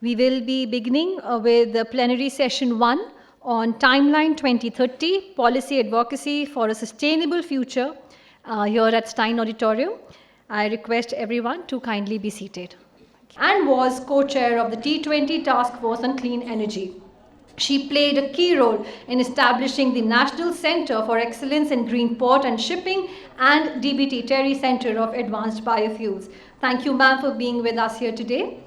We will be beginning with the plenary session 1 on Timeline 2030, Policy Advocacy for a Sustainable Future here at Stein Auditorium. I request everyone to kindly be seated. And was co-chair of the T20 Task Force on Clean Energy. She played a key role in establishing the National Center for Excellence in Green Port and Shipping and DBT Terry Center of Advanced Biofuels. Thank you, ma'am, for being with us here today.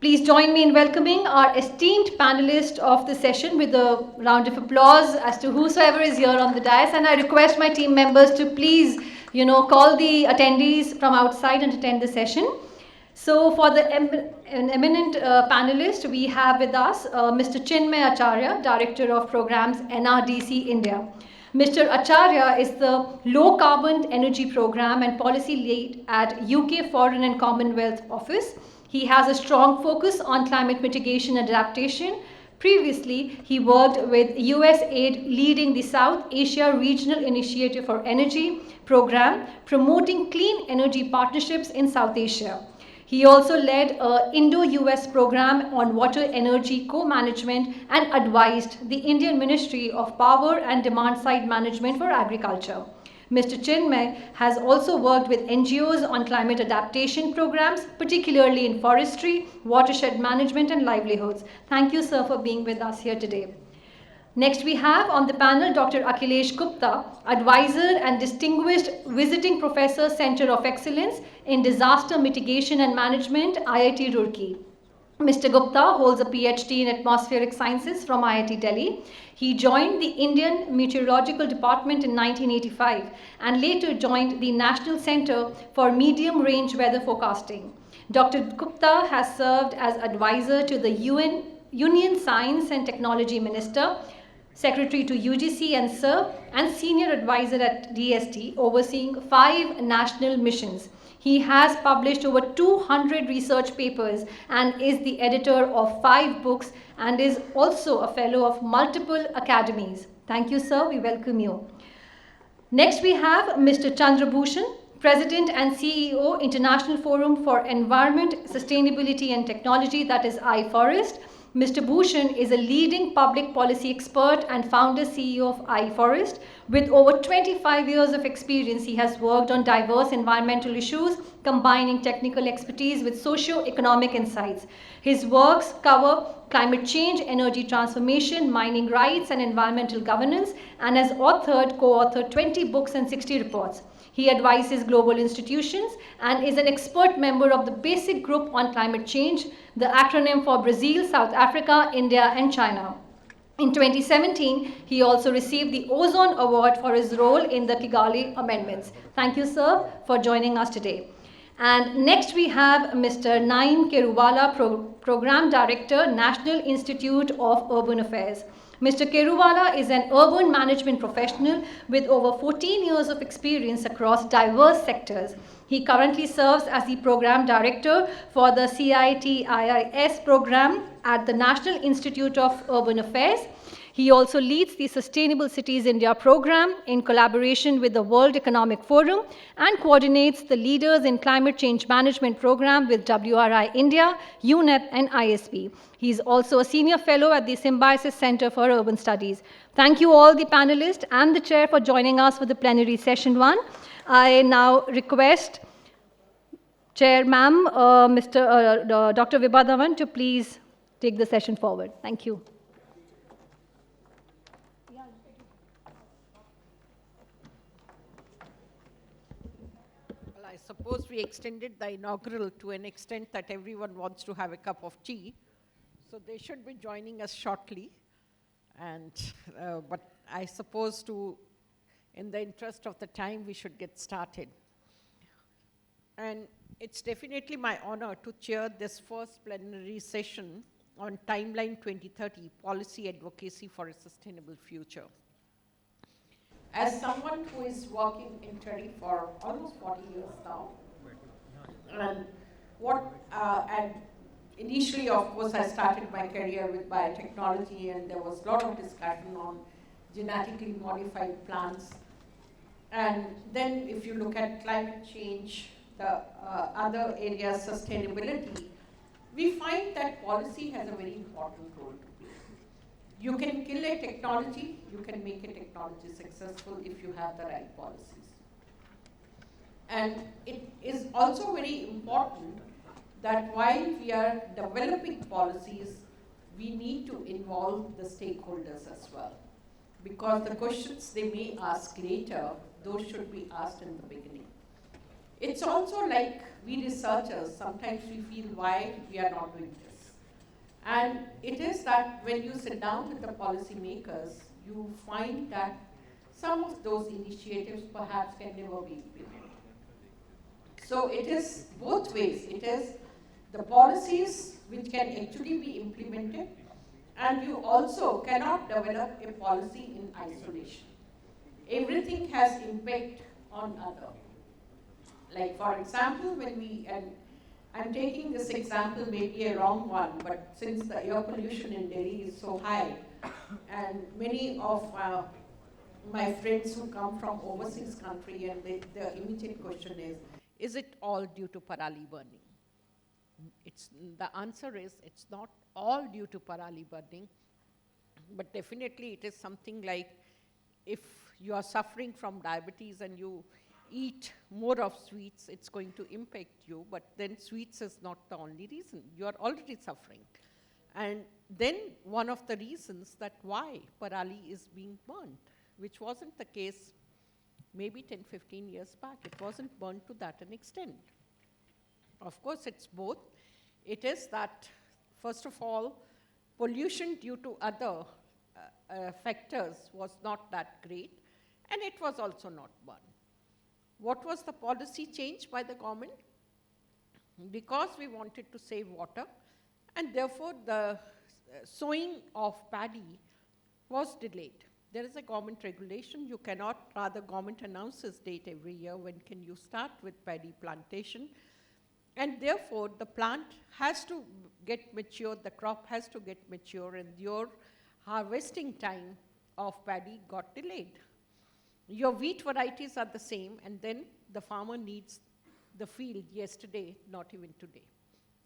Please join me in welcoming our esteemed panelists of the session with a round of applause as to whosoever is here on the dais. And I request my team members to please, call the attendees from outside and attend the session. So for the eminent panelist, we have with us Mr. Chinmay Acharya, Director of Programs, NRDC India. Mr. Acharya is the Low Carbon Energy Program and Policy Lead at UK Foreign and Commonwealth Office. He has a strong focus on climate mitigation and adaptation. Previously, he worked with USAID leading the South Asia Regional Initiative for Energy program, promoting clean energy partnerships in South Asia. He also led an Indo-US program on water energy co-management and advised the Indian Ministry of Power and Demand-Side Management for Agriculture. Mr. Chinmay has also worked with NGOs on climate adaptation programs, particularly in forestry, watershed management, and livelihoods. Thank you, sir, for being with us here today. Next, we have on the panel Dr. Akhilesh Gupta, Advisor and Distinguished Visiting Professor, Center of Excellence in Disaster Mitigation and Management, IIT Roorkee. Mr. Gupta holds a PhD in Atmospheric Sciences from IIT Delhi. He joined the Indian Meteorological Department in 1985 and later joined the National Center for Medium Range Weather Forecasting. Dr. Gupta has served as advisor to the Union Science and Technology Minister, Secretary to UGC and SERB, and Senior Advisor at DST, overseeing 5 national missions. He has published over 200 research papers and is the editor of 5 books and is also a fellow of multiple academies. Thank you, sir. We welcome you. Next, we have Mr. Chandrabhushan, President and CEO, International Forum for Environment, Sustainability and Technology, that is iForest. Mr. Bhushan is a leading public policy expert and founder CEO of iForest. With over 25 years of experience, he has worked on diverse environmental issues, combining technical expertise with socio-economic insights. His works cover climate change, energy transformation, mining rights, and environmental governance, and has co-authored 20 books and 60 reports. He advises global institutions and is an expert member of the Basic Group on Climate Change, the acronym for Brazil, South Africa, India, and China. In 2017, he also received the Ozone Award for his role in the Kigali Amendments. Thank you, sir, for joining us today. And next we have Mr. Naeem Keruwala, Program Director, National Institute of Urban Affairs. Mr. Keruwala is an urban management professional with over 14 years of experience across diverse sectors. He currently serves as the Program Director for the CITIIS program at the National Institute of Urban Affairs. He also leads the Sustainable Cities India program in collaboration with the World Economic Forum and coordinates the Leaders in Climate Change Management program with WRI India, UNEP, and ISP. He is also a senior fellow at the Symbiosis Center for Urban Studies. Thank you all the panelists and the chair for joining us for the plenary session 1. I now request Chair Ma'am, Dr. Vibha Dhawan, to please take the session forward. Thank you. I suppose we extended the inaugural to an extent that everyone wants to have a cup of tea. So they should be joining us shortly. And, but I suppose in the interest of the time, we should get started. And it's definitely my honor to chair this first plenary session on Timeline 2030, Policy Advocacy for a Sustainable Future. As someone who is working in Terry for almost 40 years now, and initially, of course, I started my career with biotechnology, and there was a lot of discussion on genetically modified plants. And then if you look at climate change, the other areas, sustainability, we find that policy has a very important role to play. You can kill a technology, you can make a technology successful if you have the right policies. And it is also very important that while we are developing policies, we need to involve the stakeholders as well. Because the questions they may ask later, those should be asked in the beginning. It's also like we researchers, sometimes we feel why we are not doing this. And it is that when you sit down with the policymakers, you find that some of those initiatives perhaps can never be implemented. So it is both ways. It is the policies which can actually be implemented, and you also cannot develop a policy in isolation. Everything has impact on other. Like for example, when we, and I'm taking this example, maybe a wrong one, but since the air pollution in Delhi is so high, and many of my friends who come from overseas country, and the immediate question is it all due to parali burning? The answer is it's not all due to parali burning, but definitely it is something like if you are suffering from diabetes and you eat more of sweets, it's going to impact you, but then sweets is not the only reason. You are already suffering. And then one of the reasons that why parali is being burnt, which wasn't the case maybe 10, 15 years back. It wasn't burnt to that an extent. Of course, it's both. It is that, first of all, pollution due to other factors was not that great, and it was also not burned. What was the policy change by the government? Because we wanted to save water, and therefore the sowing of paddy was delayed. There is a government regulation. You cannot, rather government announces date every year when can you start with paddy plantation. And therefore, the plant has to get mature, the crop has to get mature, and your harvesting time of paddy got delayed. Your wheat varieties are the same, and then the farmer needs the field yesterday, not even today.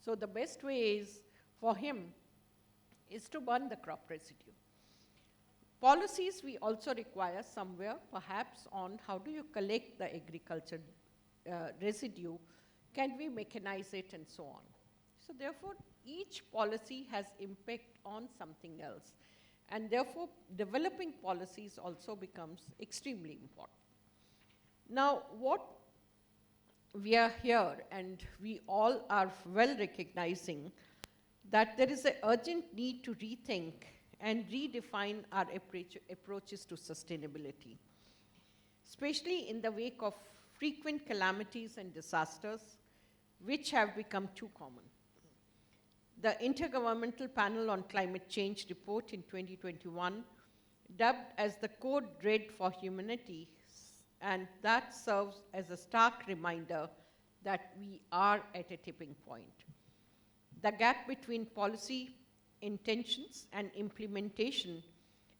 So the best way is for him is to burn the crop residue. Policies we also require somewhere, perhaps on how do you collect the agriculture residue, can we mechanize it, and so on. So therefore, each policy has impact on something else. And therefore, developing policies also becomes extremely important. Now, what we are here, and we all are well recognizing that there is an urgent need to rethink and redefine our approaches to sustainability, especially in the wake of frequent calamities and disasters, which have become too common. The Intergovernmental Panel on Climate Change report in 2021, dubbed as the code red for humanity, and that serves as a stark reminder that we are at a tipping point. The gap between policy intentions and implementation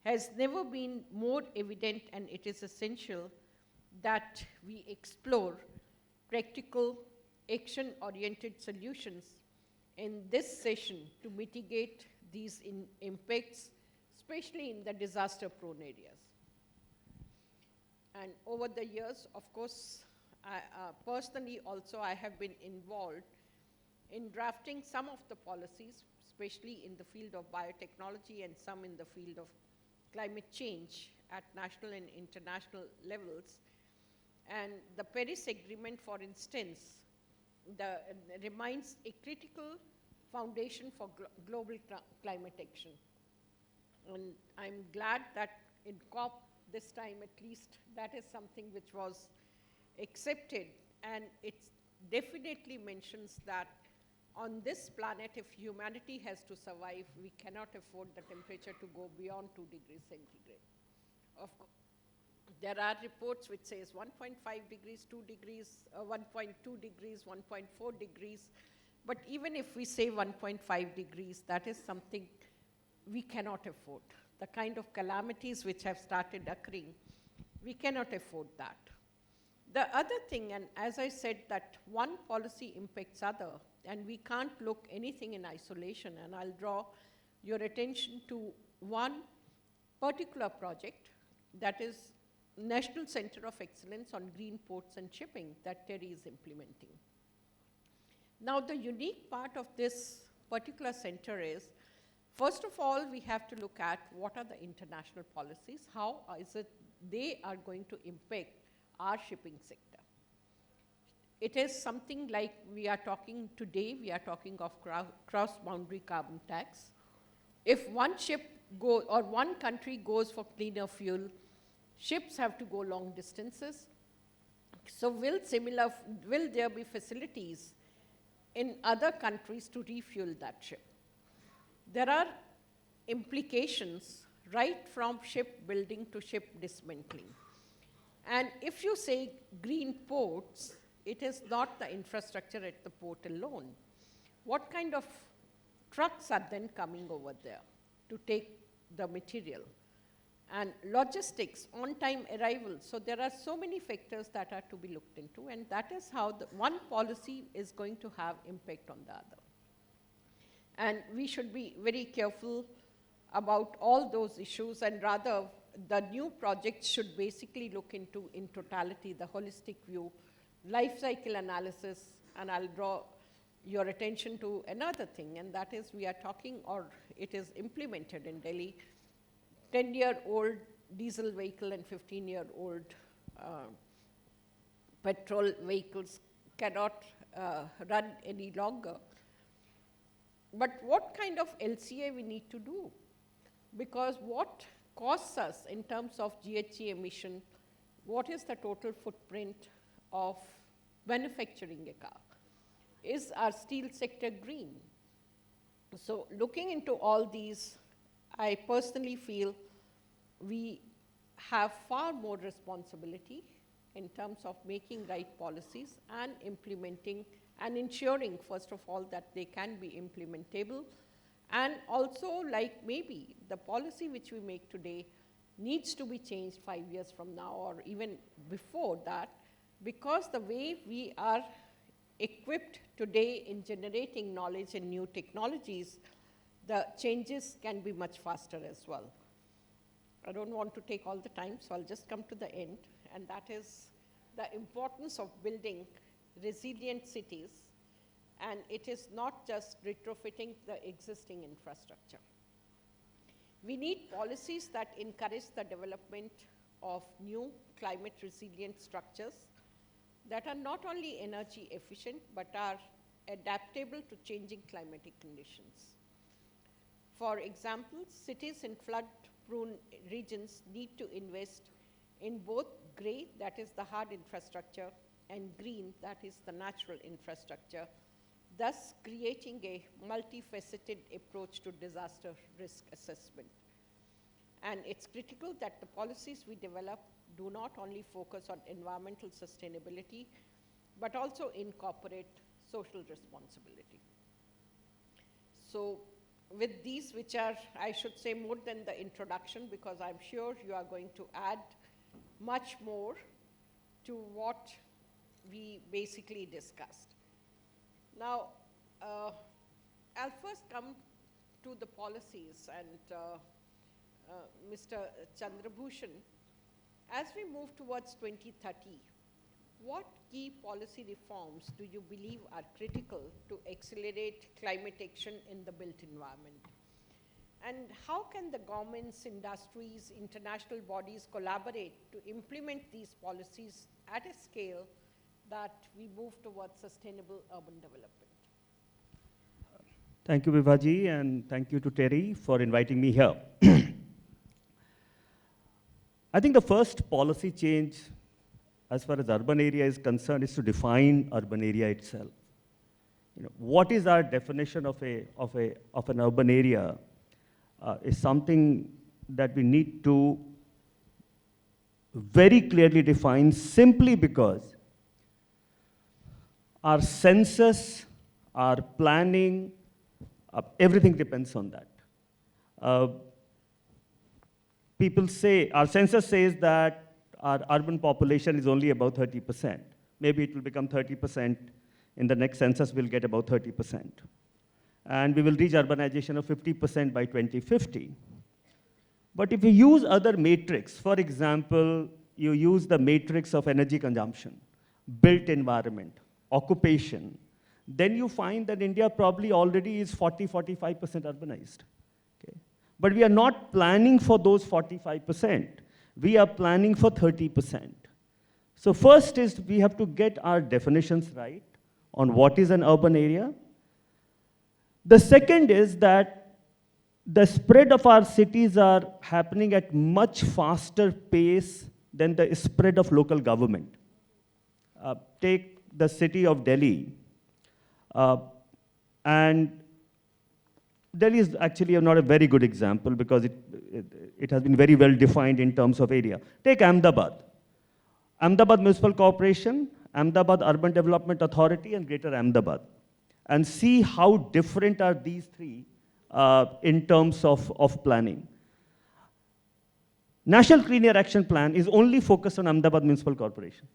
has never been more evident, and it is essential that we explore practical, action-oriented solutions in this session to mitigate these impacts, especially in the disaster-prone areas. And over the years, of course, personally also I have been involved in drafting some of the policies, especially in the field of biotechnology and some in the field of climate change at national and international levels. And the Paris Agreement, for instance, remains a critical foundation for global climate action. And I'm glad that in COP this time at least, that is something which was accepted, and it definitely mentions that on this planet, if humanity has to survive, we cannot afford the temperature to go beyond 2 degrees centigrade. Of course, there are reports which says 1.5 degrees, 2 degrees, 1.2 degrees, 1.4 degrees. But even if we say 1.5 degrees, that is something we cannot afford. The kind of calamities which have started occurring, we cannot afford that. The other thing, and as I said, that one policy impacts other, and we can't look anything in isolation. And I'll draw your attention to one particular project, that is National Center of Excellence on Green Ports and Shipping that Terry is implementing. Now, the unique part of this particular center is, first of all, we have to look at what are the international policies, how is it they are going to impact our shipping sector. It is something like we are talking today, we are talking of cross-boundary carbon tax. If one ship goes, or one country goes for cleaner fuel, ships have to go long distances. So will there be facilities in other countries to refuel that ship? There are implications right from ship building to ship dismantling. And if you say green ports, it is not the infrastructure at the port alone. What kind of trucks are then coming over there to take the material? And logistics, on-time arrival. So there are so many factors that are to be looked into, and that is how the one policy is going to have impact on the other. And we should be very careful about all those issues, and rather the new projects should basically look into, in totality, the holistic view, life cycle analysis. And I'll draw your attention to another thing, and that is we are talking, or it is implemented in Delhi, 10-year-old diesel vehicle and 15-year-old petrol vehicles cannot run any longer. But what kind of LCA we need to do? Because what costs us in terms of GHG emission, what is the total footprint of manufacturing a car? Is our steel sector green? So looking into all these, I personally feel we have far more responsibility in terms of making right policies and implementing and ensuring, first of all, that they can be implementable. And also, like maybe the policy which we make today needs to be changed 5 years from now or even before that, because the way we are equipped today in generating knowledge and new technologies, the changes can be much faster as well. I don't want to take all the time, so I'll just come to the end, and that is the importance of building resilient cities, and it is not just retrofitting the existing infrastructure. We need policies that encourage the development of new climate resilient structures that are not only energy efficient, but are adaptable to changing climatic conditions. For example, cities in flood-prone regions need to invest in both gray, that is the hard infrastructure, and green, that is the natural infrastructure, thus creating a multifaceted approach to disaster risk assessment. And it's critical that the policies we develop do not only focus on environmental sustainability, but also incorporate social responsibility. So with these, which are, I should say, more than the introduction, because I'm sure you are going to add much more to what we basically discussed. Now, I'll first come to the policies, and Mr. Chandrabhushan, as we move towards 2030, what key policy reforms do you believe are critical to accelerate climate action in the built environment? And how can the governments, industries, international bodies collaborate to implement these policies at a scale that we move towards sustainable urban development? Thank you, Vibhaji, and thank you to Terry for inviting me here. I think the first policy change as far as urban area is concerned is to define urban area itself. You know, what is our definition of an urban area is something that we need to very clearly define, simply because our census, our planning, everything depends on that. People say, our census says that our urban population is only about 30%. Maybe it will become 30% In the next census, we'll get about 30%. And we will reach urbanization of 50% by 2050. But if you use other matrix, for example, you use the matrix of energy consumption, built environment, occupation, then you find that India probably already is 40–45% urbanized. Okay? But we are not planning for those 45%. We are planning for 30%. So first is we have to get our definitions right on what is an urban area. The second is that the spread of our cities are happening at much faster pace than the spread of local government. Take the city of Delhi. And Delhi is actually not a very good example because it has been very well defined in terms of area. Take Ahmedabad. Ahmedabad Municipal Corporation, Ahmedabad Urban Development Authority, and Greater Ahmedabad. And see how different are these three in terms of planning. National Clean Air Action Plan is only focused on Ahmedabad Municipal Corporation,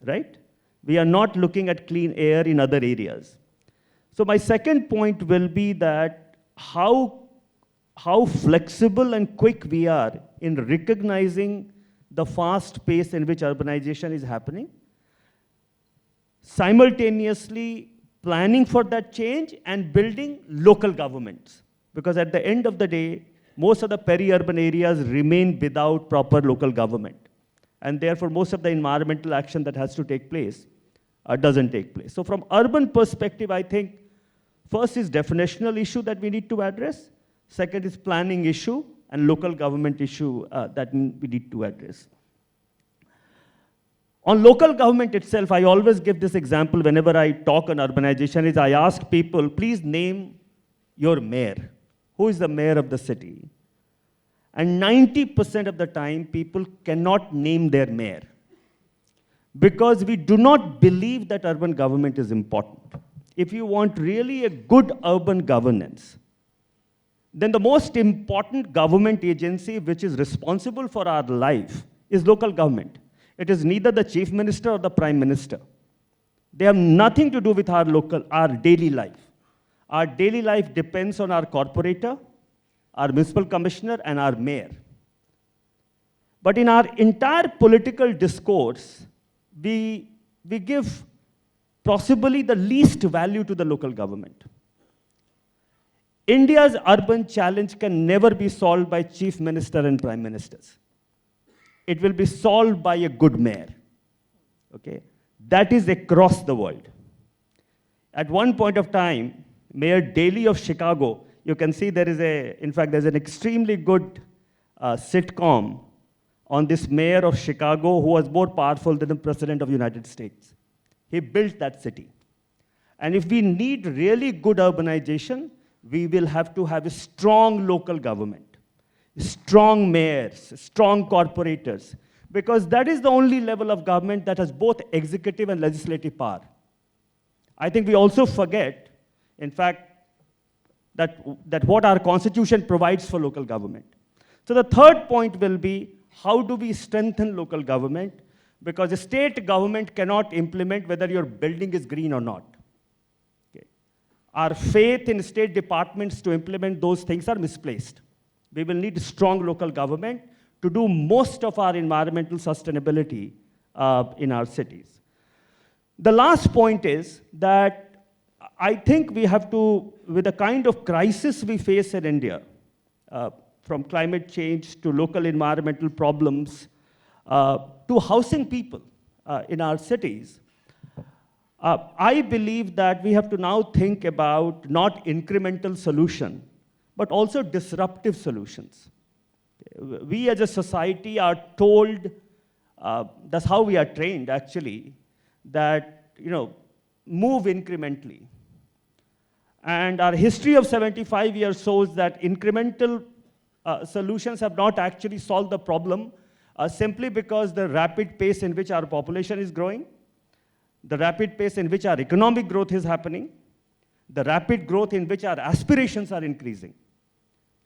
right? We are not looking at clean air in other areas. So my second point will be that how flexible and quick we are in recognizing the fast pace in which urbanization is happening, simultaneously planning for that change and building local governments. Because at the end of the day, most of the peri-urban areas remain without proper local government. And therefore, most of the environmental action that has to take place doesn't take place. So from urban perspective, I think first is definitional issue that we need to address. Second is planning issue and local government issue that we need to address. On local government itself, I always give this example whenever I talk on urbanization is I ask people, please name your mayor. Who is the mayor of the city? And 90% of the time, people cannot name their mayor because we do not believe that urban government is important. If you want really a good urban governance, then the most important government agency which is responsible for our life is local government. It is neither the chief minister or the prime minister. They have nothing to do with our daily life. Our daily life depends on our corporator, our municipal commissioner, and our mayor. But in our entire political discourse, we give possibly the least value to the local government. India's urban challenge can never be solved by chief minister and prime ministers. It will be solved by a good mayor. Okay? That is across the world. At one point of time, Mayor Daley of Chicago, you can see there's an extremely good sitcom on this mayor of Chicago who was more powerful than the president of the United States. He built that city. And if we need really good urbanization, we will have to have a strong local government, strong mayors, strong corporators, because that is the only level of government that has both executive and legislative power. I think we also forget, in fact, that what our constitution provides for local government. So the third point will be, how do we strengthen local government? Because a state government cannot implement whether your building is green or not. Okay. Our faith in state departments to implement those things are misplaced. We will need strong local government to do most of our environmental sustainability in our cities. The last point is that I think we have to, with the kind of crisis we face in India, from climate change to local environmental problems, to housing people in our cities, I believe that we have to now think about not incremental solution, but also disruptive solutions. We as a society are told, that's how we are trained actually, that move incrementally. And our history of 75 years shows that incremental solutions have not actually solved the problem simply because the rapid pace in which our population is growing, the rapid pace in which our economic growth is happening, the rapid growth in which our aspirations are increasing.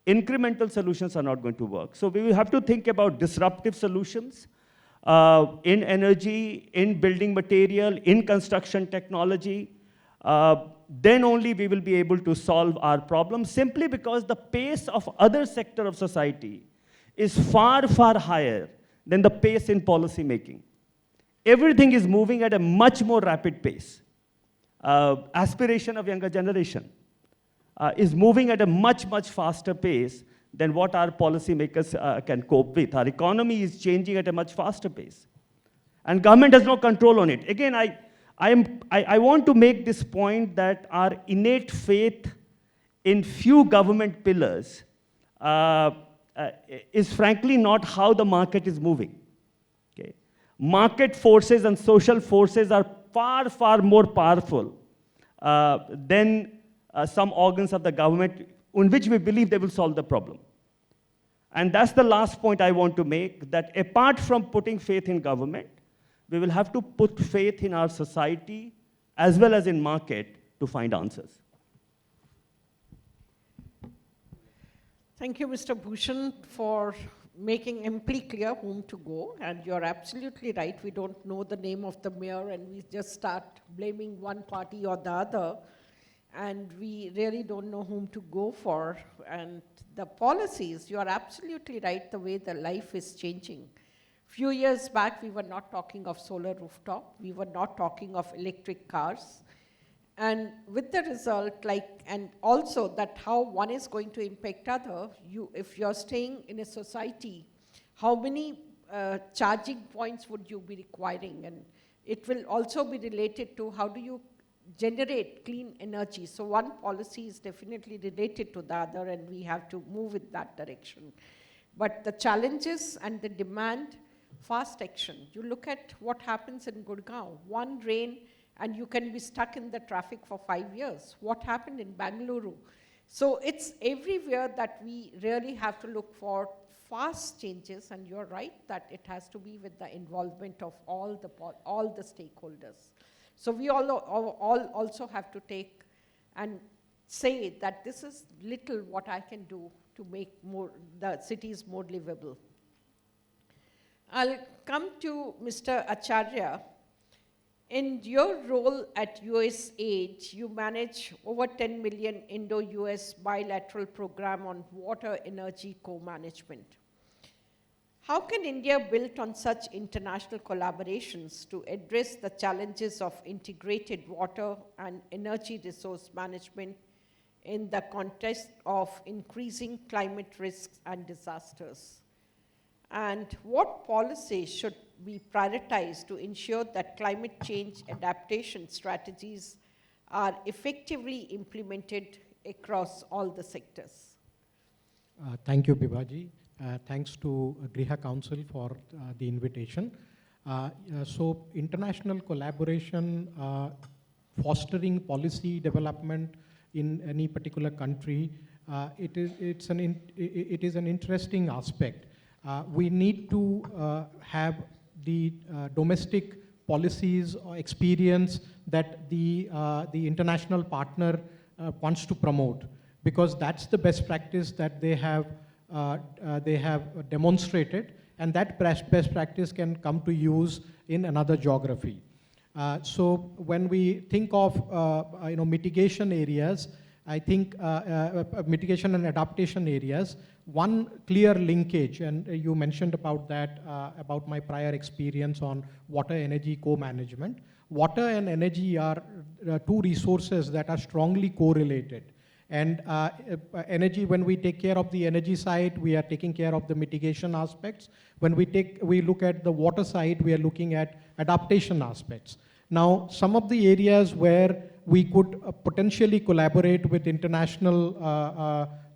Incremental solutions are not going to work. So we will have to think about disruptive solutions in energy, in building material, in construction technology, then only we will be able to solve our problem, simply because the pace of other sector of society is far, far higher than the pace in policy making. Everything is moving at a much more rapid pace. Aspiration of younger generation is moving at a much, much faster pace than what our policymakers can cope with. Our economy is changing at a much faster pace. And government has no control on it. Again, I want to make this point that our innate faith in few government pillars is frankly not how the market is moving. Okay? Market forces and social forces are far, far more powerful than some organs of the government in which we believe they will solve the problem. And that's the last point I want to make, that apart from putting faith in government, we will have to put faith in our society as well as in market to find answers. Thank you, Mr. Bhushan, for making amply clear whom to go. And you're absolutely right. We don't know the name of the mayor, and we just start blaming one party or the other. And we really don't know whom to go for. And the policies, you are absolutely right, the way the life is changing. Few years back, we were not talking of solar rooftop. We were not talking of electric cars. And with the result, and also that how one is going to impact other, if you're staying in a society, how many charging points would you be requiring? And it will also be related to how do you generate clean energy. So one policy is definitely related to the other, and we have to move in that direction. But the challenges and the demand, fast action. You look at what happens in Gurgaon. One rain, and you can be stuck in the traffic for 5 years. What happened in Bangalore? So it's everywhere that we really have to look for fast changes, and you're right that it has to be with the involvement of all the stakeholders. So we all also have to take and say that this is little what I can do to make the cities more livable. I'll come to Mr. Acharya. In your role at USAID, you manage over 10 million Indo-US bilateral program on water energy co-management. How can India build on such international collaborations to address the challenges of integrated water and energy resource management in the context of increasing climate risks and disasters? And what policies should be prioritized to ensure that climate change adaptation strategies are effectively implemented across all the sectors? Thank you, Bibaji. Thanks to Griha Council for the invitation. So international collaboration, fostering policy development in any particular country, it is an interesting aspect. We need to have the domestic policies or experience that the international partner wants to promote, because that's the best practice that they have demonstrated, and that best practice can come to use in another geography. So when we think of mitigation areas, I think mitigation and adaptation areas, one clear linkage, and you mentioned about that, about my prior experience on water energy co-management. Water and energy are two resources that are strongly correlated. And energy, when we take care of the energy side, we are taking care of the mitigation aspects. When we look at the water side, we are looking at adaptation aspects. Now, some of the areas where we could potentially collaborate with international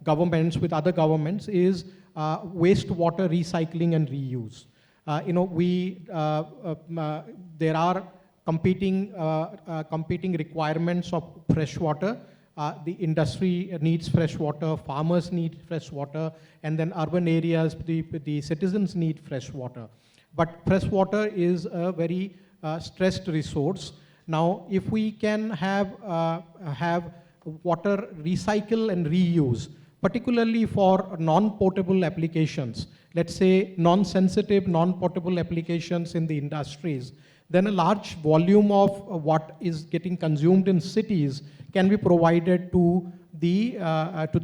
governments, with other governments, is wastewater recycling and reuse. There are competing requirements of fresh water. The industry needs fresh water, farmers need fresh water, and then urban areas, the citizens need fresh water. But fresh water is a very stressed resource. Now, if we can have water recycle and reuse, particularly for non-potable applications, let's say non-sensitive, non-potable applications in the industries, then a large volume of what is getting consumed in cities can be provided to the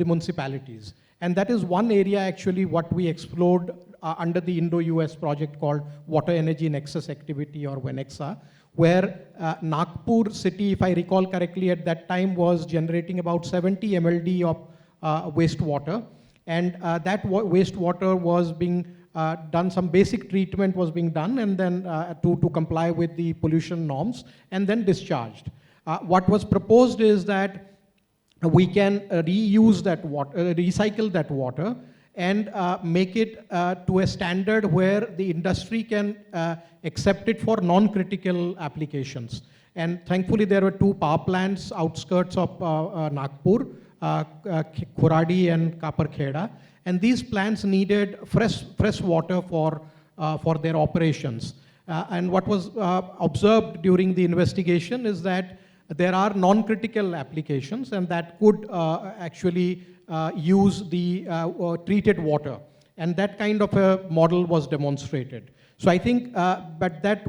municipalities. And that is one area actually what we explored under the Indo-US project called Water Energy Nexus Activity, or WENEXA, where Nagpur city, if I recall correctly, at that time was generating about 70 MLD of wastewater. And that wastewater was being done, some basic treatment was being done, and then to comply with the pollution norms, and then discharged. What was proposed is that we can reuse that water, recycle that water, and make it to a standard where the industry can accept it for non-critical applications. And thankfully, there were 2 power plants outskirts of Nagpur, Khuradi and Kaparkheda, and these plants needed fresh water for their operations. And what was observed during the investigation is that there are non-critical applications, and that could actually use the treated water. And that kind of a model was demonstrated. So I think, but that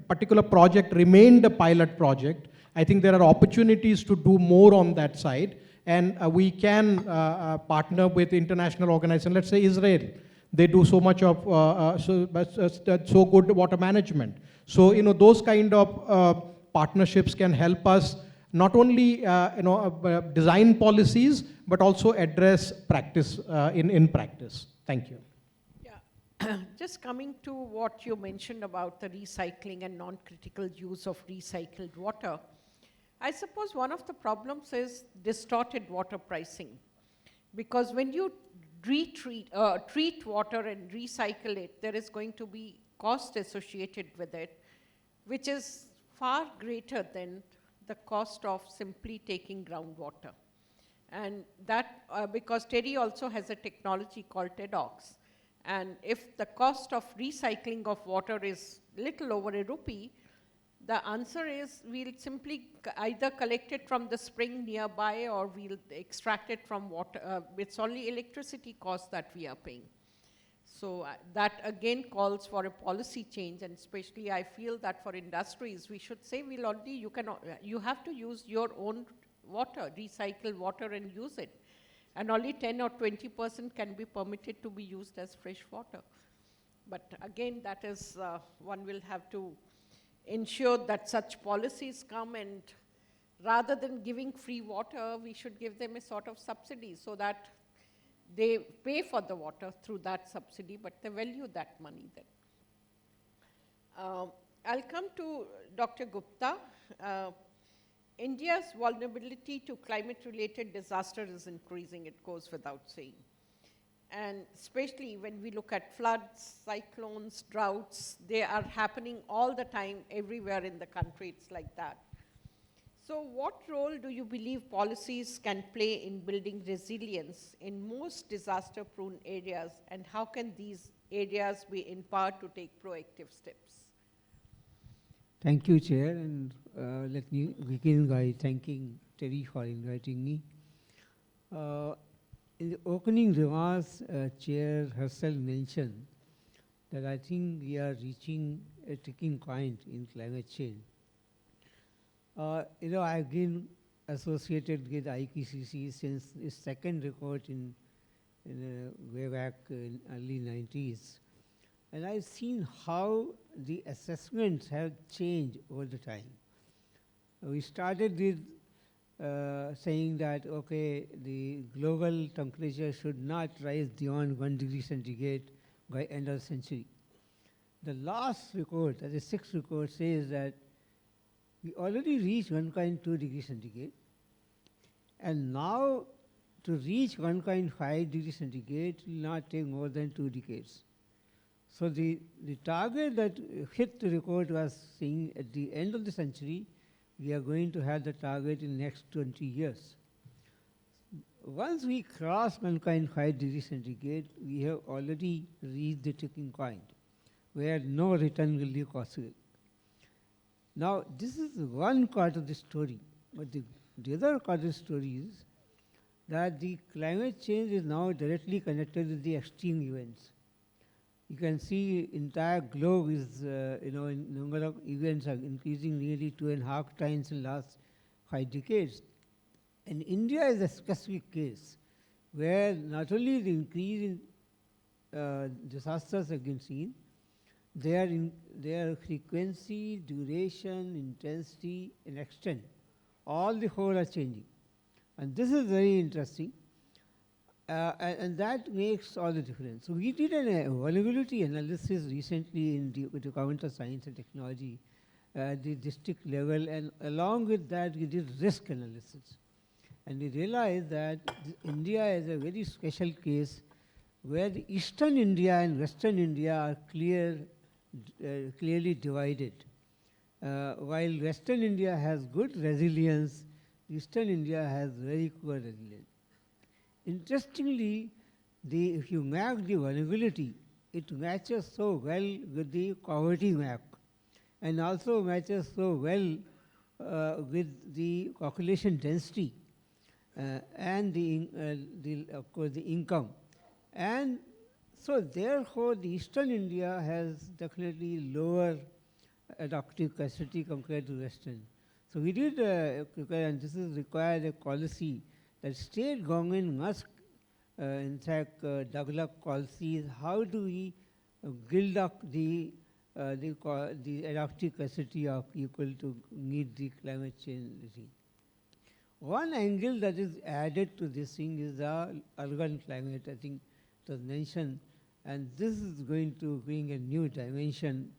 particular project remained a pilot project. I think there are opportunities to do more on that side. And we can partner with international organizations, let's say Israel. They do so much of, so good water management. So, those kind of partnerships can help us not only design policies, but also address practice in practice. Thank you. Yeah, just coming to what you mentioned about the recycling and non-critical use of recycled water, I suppose one of the problems is distorted water pricing. Because when you treat water and recycle it, there is going to be cost associated with it, which is far greater than the cost of simply taking groundwater. And that, because Terry also has a technology called TEDx. And if the cost of recycling of water is little over ₹1, the answer is we'll simply either collect it from the spring nearby, or we'll extract it from water. It's only electricity cost that we are paying. So that again calls for a policy change, and especially I feel that for industries, we should say you have to use your own water, recycle water and use it. And only 10 or 20% can be permitted to be used as fresh water. But again, that is, one will have to ensure that such policies come, and rather than giving free water, we should give them a sort of subsidy so that they pay for the water through that subsidy, but they value that money then. I'll come to Dr. Gupta. India's vulnerability to climate-related disaster is increasing, it goes without saying. And especially when we look at floods, cyclones, droughts, they are happening all the time, everywhere in the country, it's like that. So what role do you believe policies can play in building resilience in most disaster-prone areas, and how can these areas be empowered to take proactive steps? Thank you, Chair, and let me begin by thanking Terry for inviting me. In the opening remarks, Chair herself mentioned that I think we are reaching a tipping point in climate change. I've been associated with IPCC since its second report in way back in early 90s. And I've seen how the assessments have changed over the time. We started with saying that, okay, the global temperature should not rise beyond 1 degree centigrade by end of the century. The last report, the sixth report, says that we already reached 1.2 degrees centigrade, and now to reach 1.5 degrees centigrade will not take more than 2 decades. So the target that hit the report was saying at the end of the century, we are going to have the target in the next 20 years. Once we cross 1.5 degrees centigrade, we have already reached the tipping point where no return will be possible. Now, this is one part of the story, but the other part of the story is that the climate change is now directly connected with the extreme events. You can see entire globe is, in number of events are increasing nearly 2.5 times in last 5 decades. And India is a specific case where not only the increase in disasters have been seen, their frequency, duration, intensity, and extent, all the whole are changing. And this is very interesting. And that makes all the difference. So we did a vulnerability analysis recently in the Department of Science and Technology at the district level, and along with that we did risk analysis. And we realized that India is a very special case where the eastern India and western India are clearly divided. While western India has good resilience, eastern India has very poor resilience. Interestingly, if you map the vulnerability, it matches so well with the poverty map, and also matches so well with the population density and of course the income. And so therefore the eastern India has definitely lower adaptive capacity compared to western. So we did prepare, and this is required a policy that state government must in fact develop policies. How do we build up the adaptive capacity of people to meet the climate change regime? One angle that is added to this thing is the urban climate. I think it was mentioned, and this is going to bring a new dimension.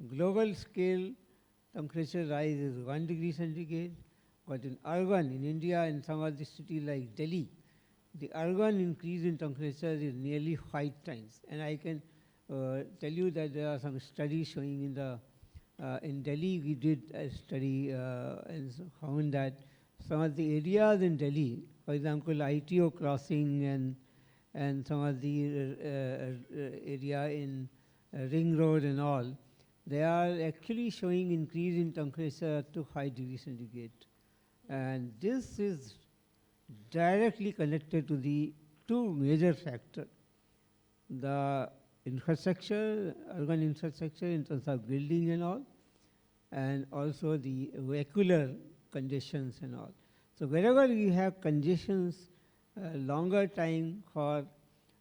Global scale temperature rise is 1 degree centigrade, but in urban, in India, in some of the cities like Delhi, the urban increase in temperature is nearly 5 times. And I can tell you that there are some studies showing in Delhi, we did a study and found that some of the areas in Delhi, for example, ITO crossing and some of the area in Ring Road and all, they are actually showing increase in temperature to 5 degrees centigrade. And this is directly connected to the two major factors: the infrastructure, urban infrastructure in terms of building and all, and also the vehicular conditions and all. So wherever we have conditions, longer time for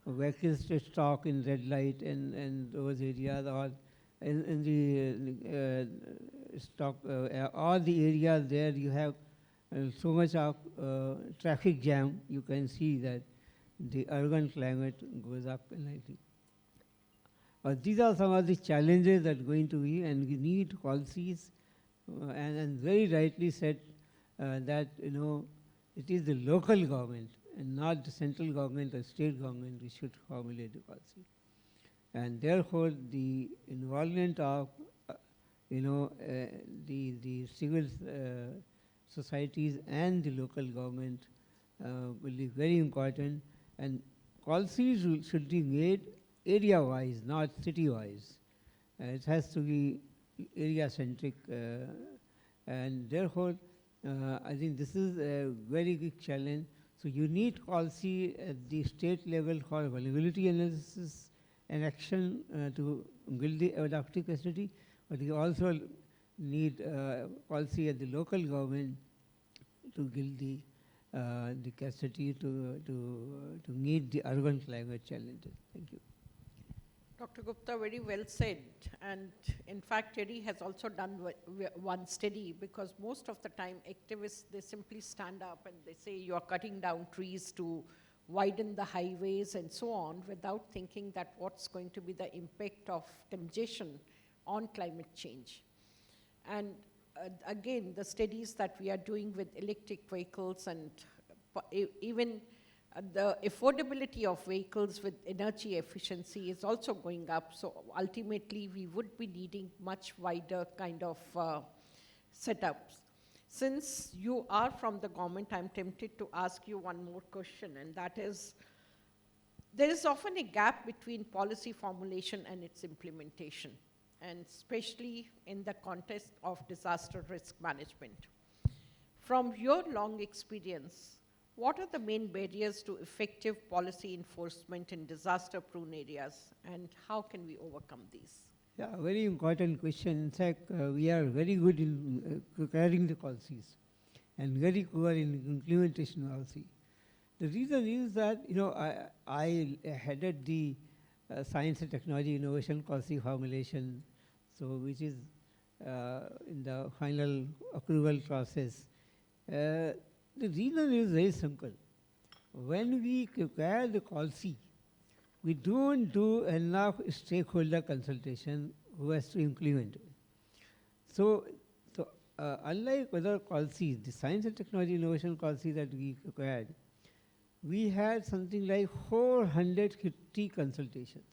vehicles to stop in red light and those areas, or in the stop, all the areas there you have so much of traffic jam, you can see that the urban climate goes up slightly. These are some of the challenges that are going to be, and we need policies, and very rightly said that it is the local government and not the central government or state government which should formulate the policy. And therefore, the involvement of the civil societies and the local government will be very important, and policies should be made area-wise, not city-wise. It has to be area-centric, and therefore, I think this is a very big challenge. So you need policy at the state level for vulnerability analysis and action to build the adaptive capacity, but you also need policy at the local government to build the capacity to meet the urban climate challenges. Thank you. Dr. Gupta, very well said. And in fact, Terry has also done one study, because most of the time activists, they simply stand up and they say you are cutting down trees to widen the highways and so on, without thinking that what's going to be the impact of congestion on climate change. And again, the studies that we are doing with electric vehicles and even the affordability of vehicles with energy efficiency is also going up. So ultimately, we would be needing much wider kind of setups. Since you are from the government, I'm tempted to ask you one more question, and that is, there is often a gap between policy formulation and its implementation, and especially in the context of disaster risk management. From your long experience, What are the main barriers to effective policy enforcement in disaster-prone areas, and how can we overcome these? Yeah, very important question. In fact, we are very good in preparing the policies and very poor in implementation also. The reason is that, I headed the Science and Technology Innovation Policy Formulation, so which is in the final approval process. The reason is very simple. When we prepare the policy, we don't do enough stakeholder consultation who has to implement it. So unlike other policies, the Science and Technology Innovation Policy that we prepared, we had something like 450 consultations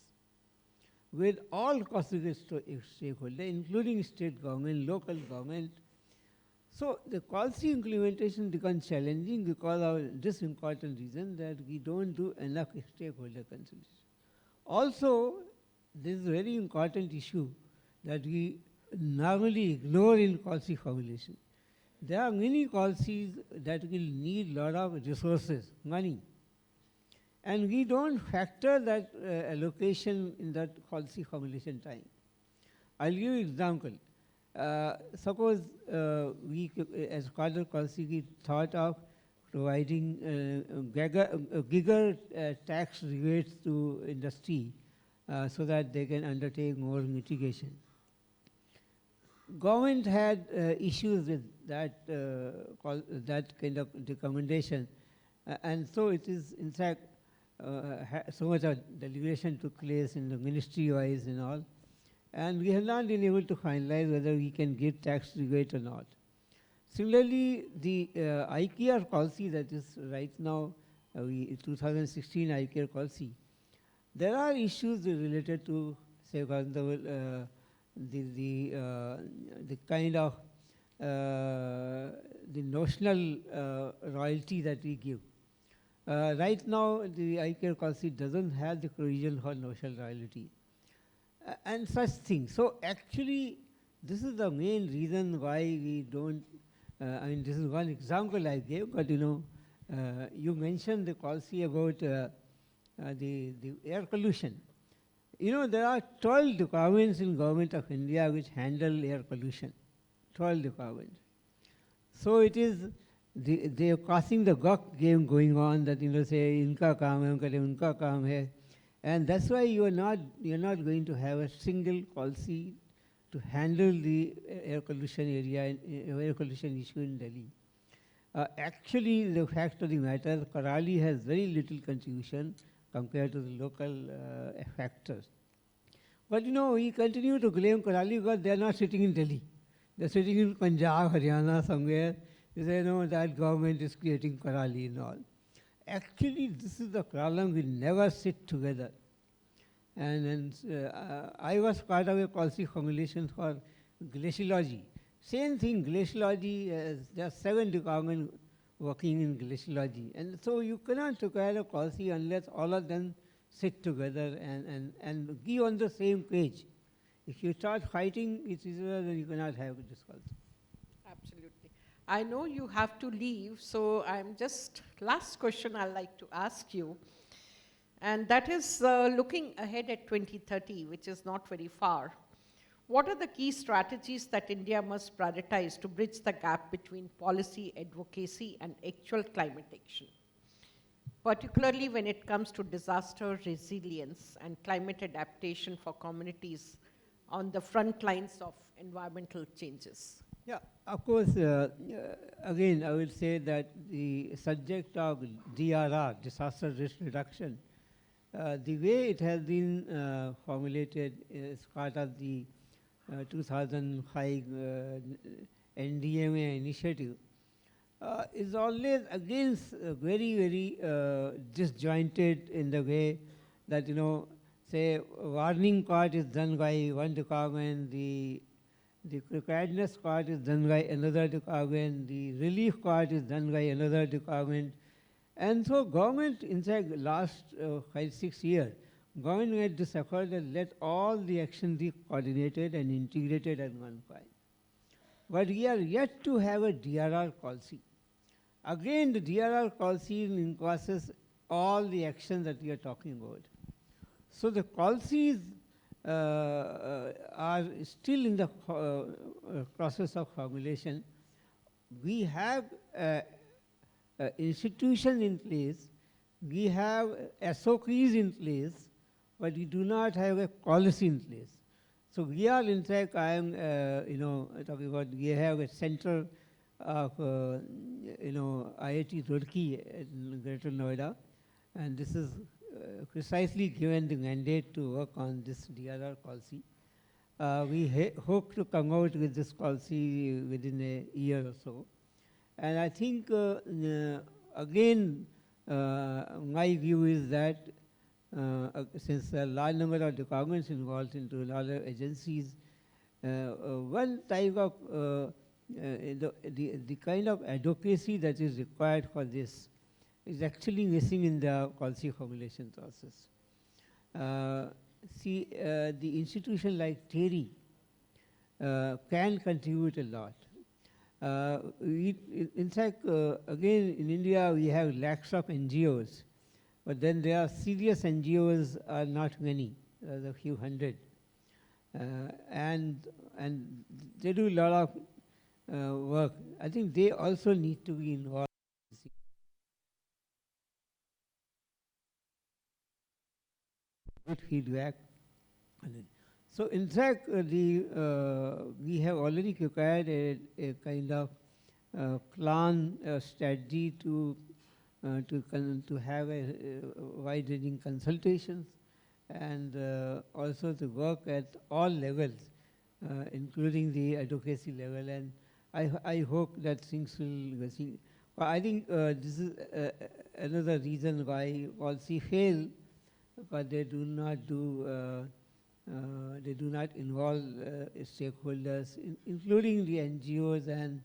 with all possible stakeholders, including state government, local government. So the policy implementation becomes challenging because of this important reason that we don't do enough stakeholder consultation. Also, this is a very important issue that we normally ignore in policy formulation. There are many policies that will need a lot of resources, money. And we don't factor that allocation in that policy formulation time. I'll give you an example. Suppose we, as part of policy, we thought of providing bigger tax rebates to industry so that they can undertake more mitigation. Government had issues with that, that kind of recommendation. And so it is, in fact, so much of deliberation took place in the ministry-wise and all. And we have not been able to finalize whether we can give tax rebate or not. Similarly, the IKR policy that is right now, 2016 IKR policy, there are issues related to, say, for example, the kind of the notional royalty that we give. Right now, the IKR policy doesn't have the provision for notional royalty and such things. So actually, this is the main reason why we don't. I mean, this is one example I gave, but you mentioned the policy about the air pollution. There are 12 departments in Government of India which handle air pollution, 12 departments. So it is, they are causing the gawk game going on that, say, inka kaam hai, unka kaam hai. And that's why you're not going to have a single policy to handle the air pollution area, air pollution issue in Delhi. Actually, the fact of the matter, Karali has very little contribution compared to the local factors. But we continue to blame Karali because they are not sitting in Delhi. They're sitting in Punjab, Haryana, somewhere. They say, no, that government is creating Karali and all. Actually, this is the problem, we never sit together. And I was part of a policy formulation for glaciology. Same thing, glaciology, there are 7 departments working in glaciology. And so you cannot prepare a policy unless all of them sit together and be on the same page. If you start fighting each other, then you cannot have this policy. Absolutely. I know you have to leave, so last question I'd like to ask you. And that is looking ahead at 2030, which is not very far. What are the key strategies that India must prioritize to bridge the gap between policy advocacy and actual climate action, particularly when it comes to disaster resilience and climate adaptation for communities on the front lines of environmental changes? Yeah, of course, again, I will say that the subject of DRR, disaster risk reduction, the way it has been formulated as part of the 2005 NDMA initiative is always against very, very disjointed in the way that, say, warning part is done by one department, the preparedness part is done by another department, the relief part is done by another department. And so government, in fact, last 5-6 years, government made this effort and let all the action be coordinated and integrated at one point. But we are yet to have a DRR policy. again, the DRR policy encompasses all the actions that we are talking about. So the policies are still in the process of formulation. We have institutions in place, we have SOPs in place, but we do not have a policy in place. So we are, in fact, I am, talking about, we have a center of, IIT Roorkee in Greater Noida, and this is precisely given the mandate to work on this DRR policy. We hope to come out with this policy within a year or so. And I think, again, my view is that since a large number of departments involved into a lot of agencies, one type of the kind of advocacy that is required for this is actually missing in the policy formulation process. The institution like TERI can contribute a lot. In fact, again, in India, we have lakhs of NGOs, but then there are serious NGOs are not many, there's a few hundred. And they do a lot of work. I think they also need to be involved. Good feedback. So in fact, we have already prepared a kind of plan strategy to have a wide-ranging consultations and also to work at all levels, including the advocacy level. And I hope that things will see. But I think this is another reason why policy fail, because they do not involve stakeholders, including the NGOs and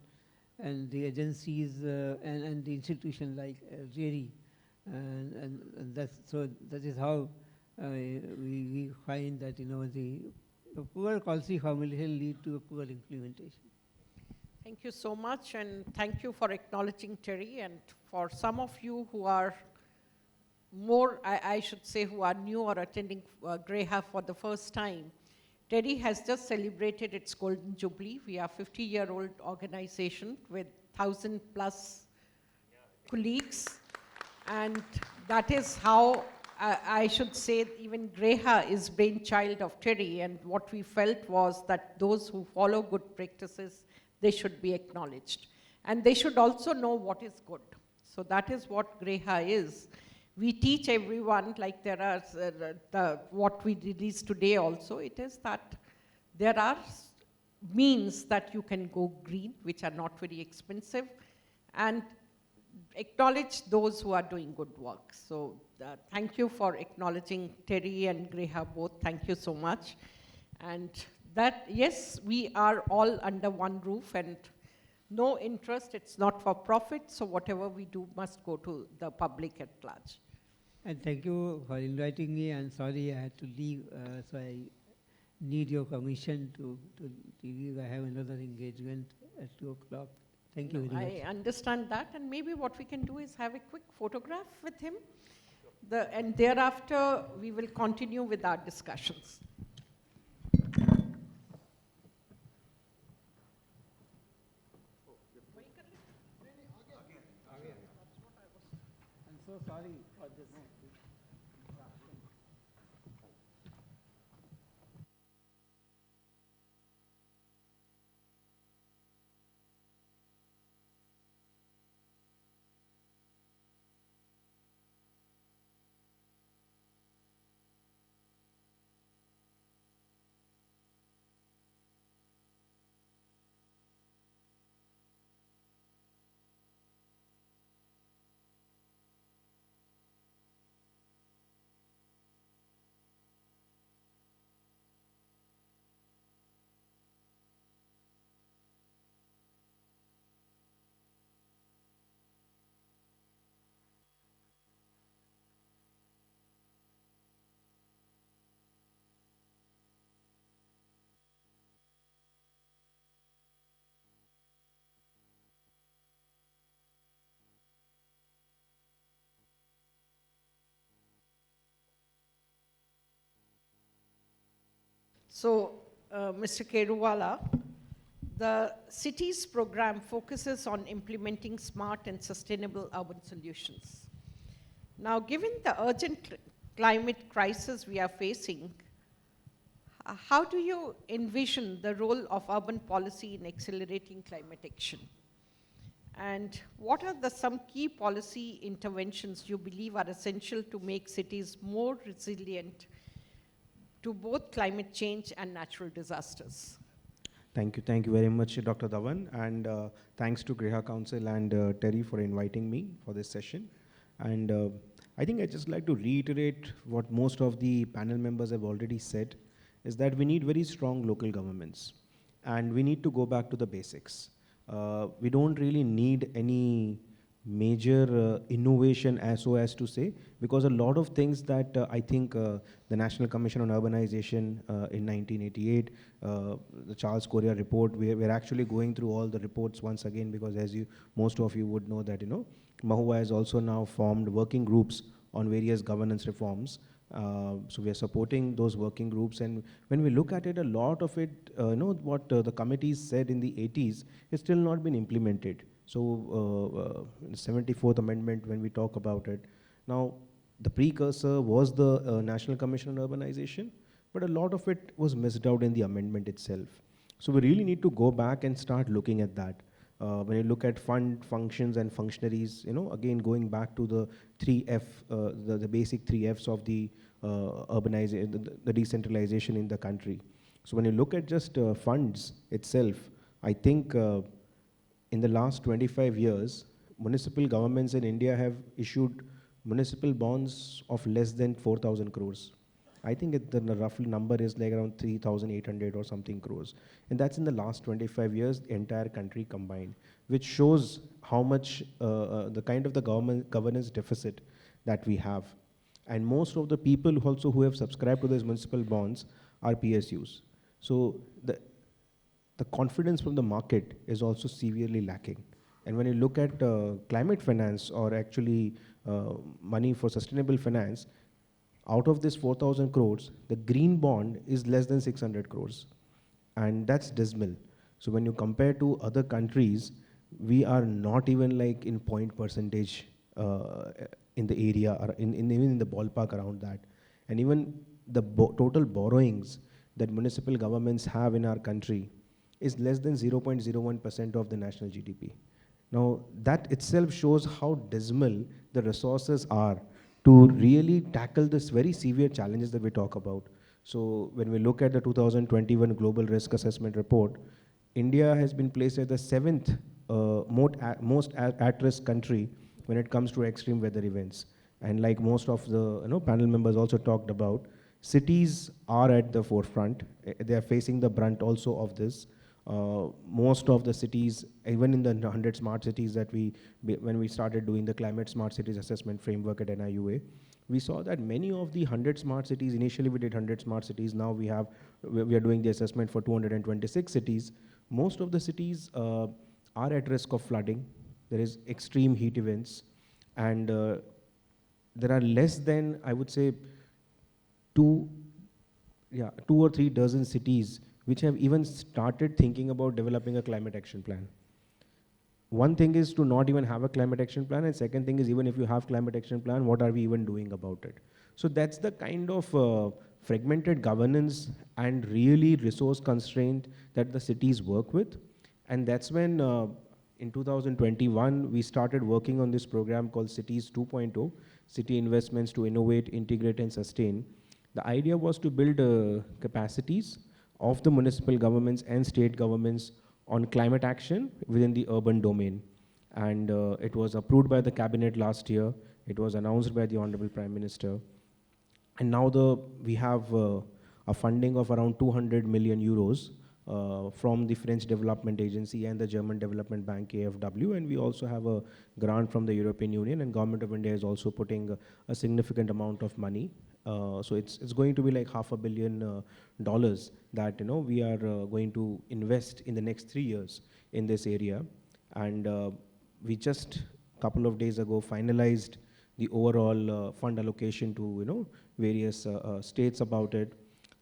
the agencies and the institutions like JERI. And that is how we find that the poor policy formulation lead to a poor implementation. Thank you so much, and thank you for acknowledging TERI. And for some of you who are more, I should say, who are new or attending GREHA for the first time, TERI has just celebrated its Golden Jubilee. We are a 50-year-old organization with 1,000+ colleagues. And that is how I should say even GREHA is brainchild of TERI. And what we felt was that those who follow good practices, they should be acknowledged. And they should also know what is good. So that is what GREHA is. We teach everyone, like there are, what we released today also, it is that there are means that you can go green, which are not very expensive, and acknowledge those who are doing good work. So thank you for acknowledging TERI and GREHA both. Thank you so much. And that, yes, we are all under one roof and no interest, it's not for profit, so whatever we do must go to the public at large. And thank you for inviting me. I'm sorry I had to leave, so I need your permission to leave. I have another engagement at 2 o'clock. Thank you very much. I understand that, and maybe what we can do is have a quick photograph with him, and thereafter we will continue with our discussions. I'm so sorry for this. So, Mr. Keruwala, the cities program focuses on implementing smart and sustainable urban solutions. Now, given the urgent climate crisis we are facing, how do you envision the role of urban policy in accelerating climate action? And what are some key policy interventions you believe are essential to make cities more resilient to both climate change and natural disasters? Thank you very much, Dr. Dhawan, and thanks to Griha Council and Terry for inviting me for this session. And I think I'd just like to reiterate what most of the panel members have already said, is that we need very strong local governments, and we need to go back to the basics. We don't really need any major innovation as so as to say, because a lot of things that I think the National Commission on Urbanization in 1988, the Charles Correa report, we're actually going through all the reports once again, because as most of you would know that, Mahua has also now formed working groups on various governance reforms. So we are supporting those working groups, and when we look at it, a lot of it, what the committees said in the 80s, has still not been implemented. So 74th Amendment, when we talk about it, now the precursor was the National Commission on Urbanization, but a lot of it was missed out in the amendment itself. So we really need to go back and start looking at that. When you look at functions and functionaries, again going back to the 3F, the basic 3Fs of the urbanization, the decentralization in the country. So when you look at just funds itself, I think in the last 25 years, municipal governments in India have issued municipal bonds of less than 4,000 crores. I think the rough number is like around 3,800 or something crores. And that's in the last 25 years, the entire country combined, which shows how much the kind of the governance deficit that we have. And most of the people also who have subscribed to these municipal bonds are PSUs. So the confidence from the market is also severely lacking. And when you look at climate finance, or actually money for sustainable finance, out of this 4,000 crores, the green bond is less than 600 crores. And that's dismal. So when you compare to other countries, we are not even like in point percentage in the area, or even in the ballpark around that. And even the total borrowings that municipal governments have in our country is less than 0.01% of the national GDP. Now, that itself shows how dismal the resources are to really tackle this very severe challenges that we talk about. So when we look at the 2021 Global Risk Assessment Report, India has been placed as the 7th most at-risk country when it comes to extreme weather events. And like most of the panel members also talked about, cities are at the forefront. They are facing the brunt also of this. Most of the cities, even in the 100 smart cities that when we started doing the climate smart cities assessment framework at NIUA, we saw that many of the 100 smart cities, initially we did 100 smart cities, now we are doing the assessment for 226 cities. Most of the cities are at risk of flooding. There is extreme heat events, and there are less than, I would say, two or three dozen cities which have even started thinking about developing a climate action plan. One thing is to not even have a climate action plan, and second thing is, even if you have climate action plan, what are we even doing about it? So that's the kind of fragmented governance and really resource constraint that the cities work with. And that's when in 2021, we started working on this program called Cities 2.0, City Investments to Innovate, Integrate and Sustain. The idea was to build capacities of the municipal governments and state governments on climate action within the urban domain. And it was approved by the cabinet last year. It was announced by the Honorable Prime Minister. And now we have a funding of around 200 million euros from the French Development Agency and the German Development Bank, KfW, and we also have a grant from the European Union, and Government of India is also putting a significant amount of money. So it's going to be like $500 million that we are going to invest in the next 3 years in this area. And we just a couple of days ago finalized the overall fund allocation to various states about it.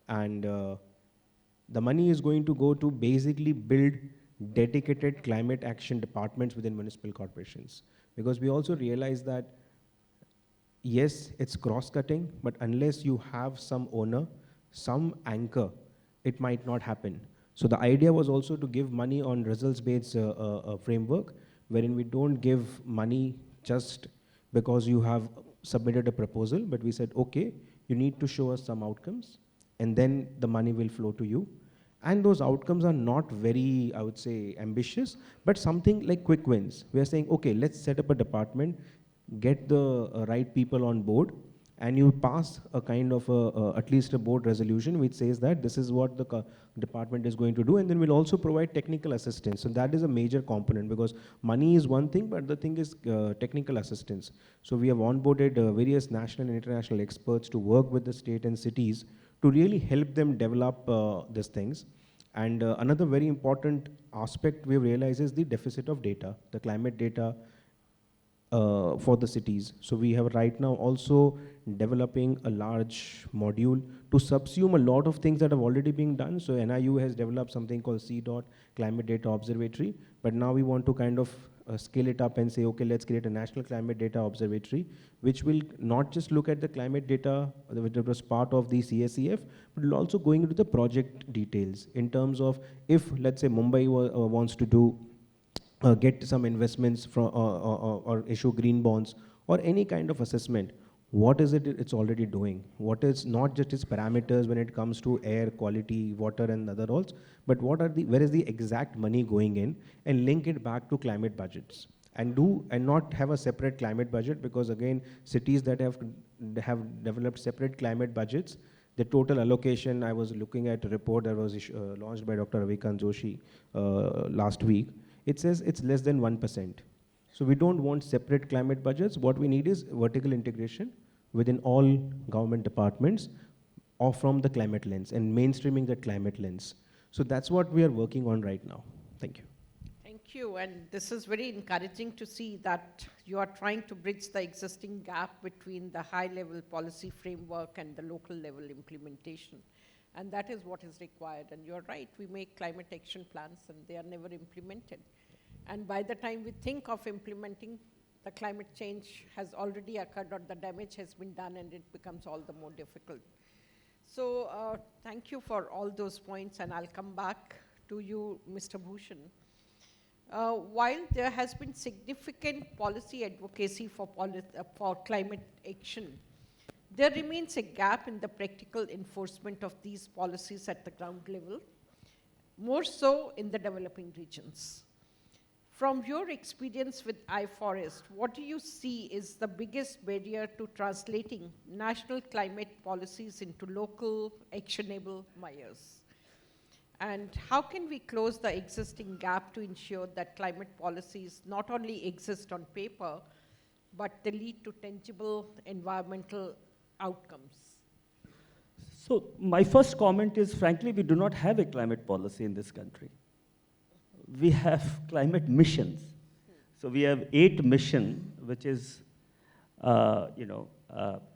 And The money is going to go to basically build dedicated climate action departments within municipal corporations. Because we also realize that, yes, it's cross-cutting, but unless you have some owner, some anchor, it might not happen. So the idea was also to give money on results-based framework, wherein we don't give money just because you have submitted a proposal, but we said, okay, you need to show us some outcomes, and then the money will flow to you. And those outcomes are not very, I would say, ambitious, but something like quick wins. We are saying, okay, let's set up a department, get the right people on board, and you pass a kind of at least a board resolution which says that this is what the department is going to do, and then we'll also provide technical assistance. So that is a major component, because money is one thing, but the thing is technical assistance. So we have onboarded various national and international experts to work with the state and cities to really help them develop these things. And another very important aspect we realize is the deficit of data, the climate data for the cities. So we have right now also developing a large module to subsume a lot of things that have already been done. So NIU has developed something called CDOT, Climate Data Observatory, but now we want to kind of scale it up and say, okay, let's create a National Climate Data Observatory, which will not just look at the climate data which was part of the CSEF, but will also going into the project details in terms of if, let's say, Mumbai wants to do get some investments from or issue green bonds or any kind of assessment, what is it it's already doing? What is not just its parameters when it comes to air quality, water and other roles, but what are the, where is the exact money going in, and link it back to climate budgets. And not have a separate climate budget, because again, cities that have developed separate climate budgets, the total allocation, I was looking at a report that was launched by Dr. Ravikant Joshi last week, it says it's less than 1%. So we don't want separate climate budgets. What we need is vertical integration within all government departments or from the climate lens and mainstreaming the climate lens. So that's what we are working on right now. Thank you. Thank you, and this is very encouraging to see that you are trying to bridge the existing gap between the high-level policy framework and the local-level implementation. And that is what is required. And you're right, we make climate action plans and they are never implemented. And by the time we think of implementing, the climate change has already occurred or the damage has been done, and it becomes all the more difficult. So thank you for all those points, and I'll come back to you, Mr. Bhushan. While there has been significant policy advocacy for climate action, there remains a gap in the practical enforcement of these policies at the ground level, more so in the developing regions. From your experience with iForest, what do you see is the biggest barrier to translating national climate policies into local, actionable measures? And how can we close the existing gap to ensure that climate policies not only exist on paper, but they lead to tangible environmental outcomes? So my first comment is, frankly, we do not have a climate policy in this country. We have climate missions. So we have 8 missions, which is,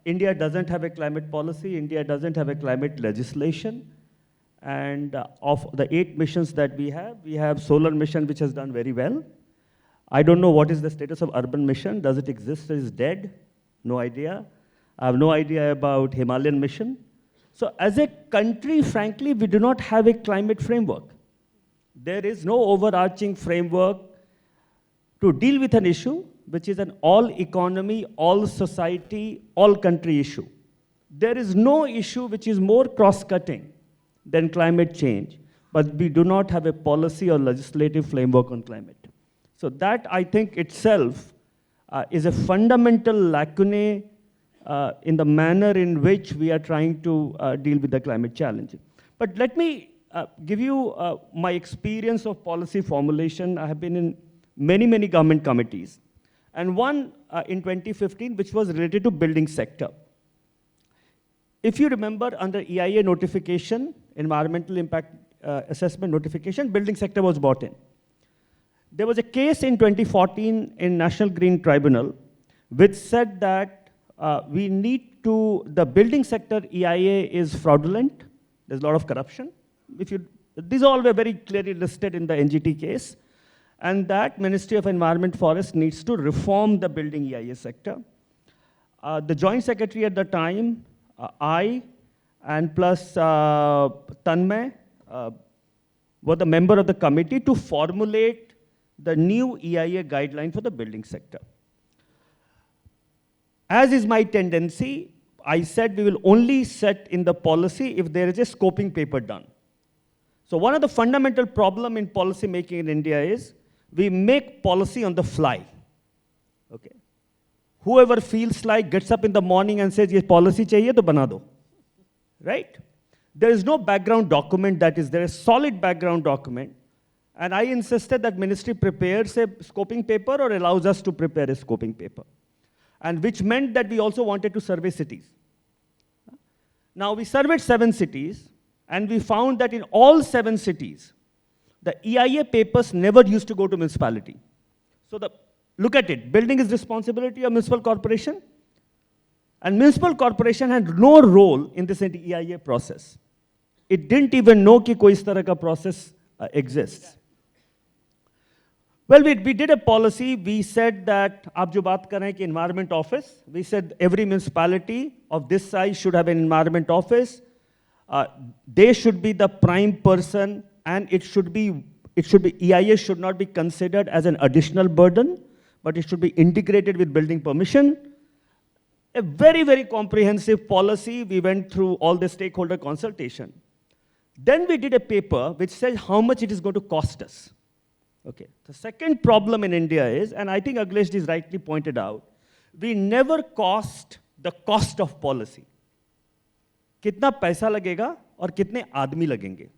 India doesn't have a climate policy, India doesn't have a climate legislation, and of the 8 missions that we have solar mission, which has done very well. I don't know what is the status of urban mission. Does it exist or is dead? No idea. I have no idea about Himalayan mission. So as a country, frankly, we do not have a climate framework. There is no overarching framework to deal with an issue which is an all economy, all society, all country issue. There is no issue which is more cross-cutting than climate change, but we do not have a policy or legislative framework on climate. So that, I think, itself is a fundamental lacune in the manner in which we are trying to deal with the climate challenge. But let me give you my experience of policy formulation. I have been in many, many government committees. And one in 2015, which was related to building sector. If you remember, under EIA notification, environmental impact assessment notification, building sector was brought in. There was a case in 2014 in National Green Tribunal, which said that we need to, the building sector EIA is fraudulent, there's a lot of corruption, These all were very clearly listed in the NGT case, and that Ministry of Environment Forest needs to reform the building EIA sector. The Joint Secretary at the time, I, and plus Tanmay, were the member of the committee to formulate the new EIA guideline for the building sector. As is my tendency, I said we will only set in the policy if there is a scoping paper done. So one of the fundamental problems in policy making in India is we make policy on the fly. Okay. Whoever feels like gets up in the morning and says, "Ye policy chahiye to bana do." Right? There is no background document that is there, a solid background document. And I insisted that ministry prepares a scoping paper or allows us to prepare a scoping paper. And which meant that we also wanted to survey cities. Now we surveyed 7 cities, and we found that in all 7 cities, the EIA papers never used to go to municipality. So look at it, building is responsibility of municipal corporation, and municipal corporation had no role in this EIA process. It didn't even know कि कोई इस तरह का process exists. Well, we did a policy. We said that, आप जो बात कर रहे हैं कि environment office, we said every municipality of this size should have an environment office. They should be the prime person, and EIA should not be considered as an additional burden, but it should be integrated with building permission. A very, very comprehensive policy. We went through all the stakeholder consultation. Then we did a paper which says how much it is going to cost us. Okay. The second problem in India is, and I think Aglesh is rightly pointed out, we never cost the cost of policy. कितना पैसा लगेगा और कितने आदमी लगेंगे.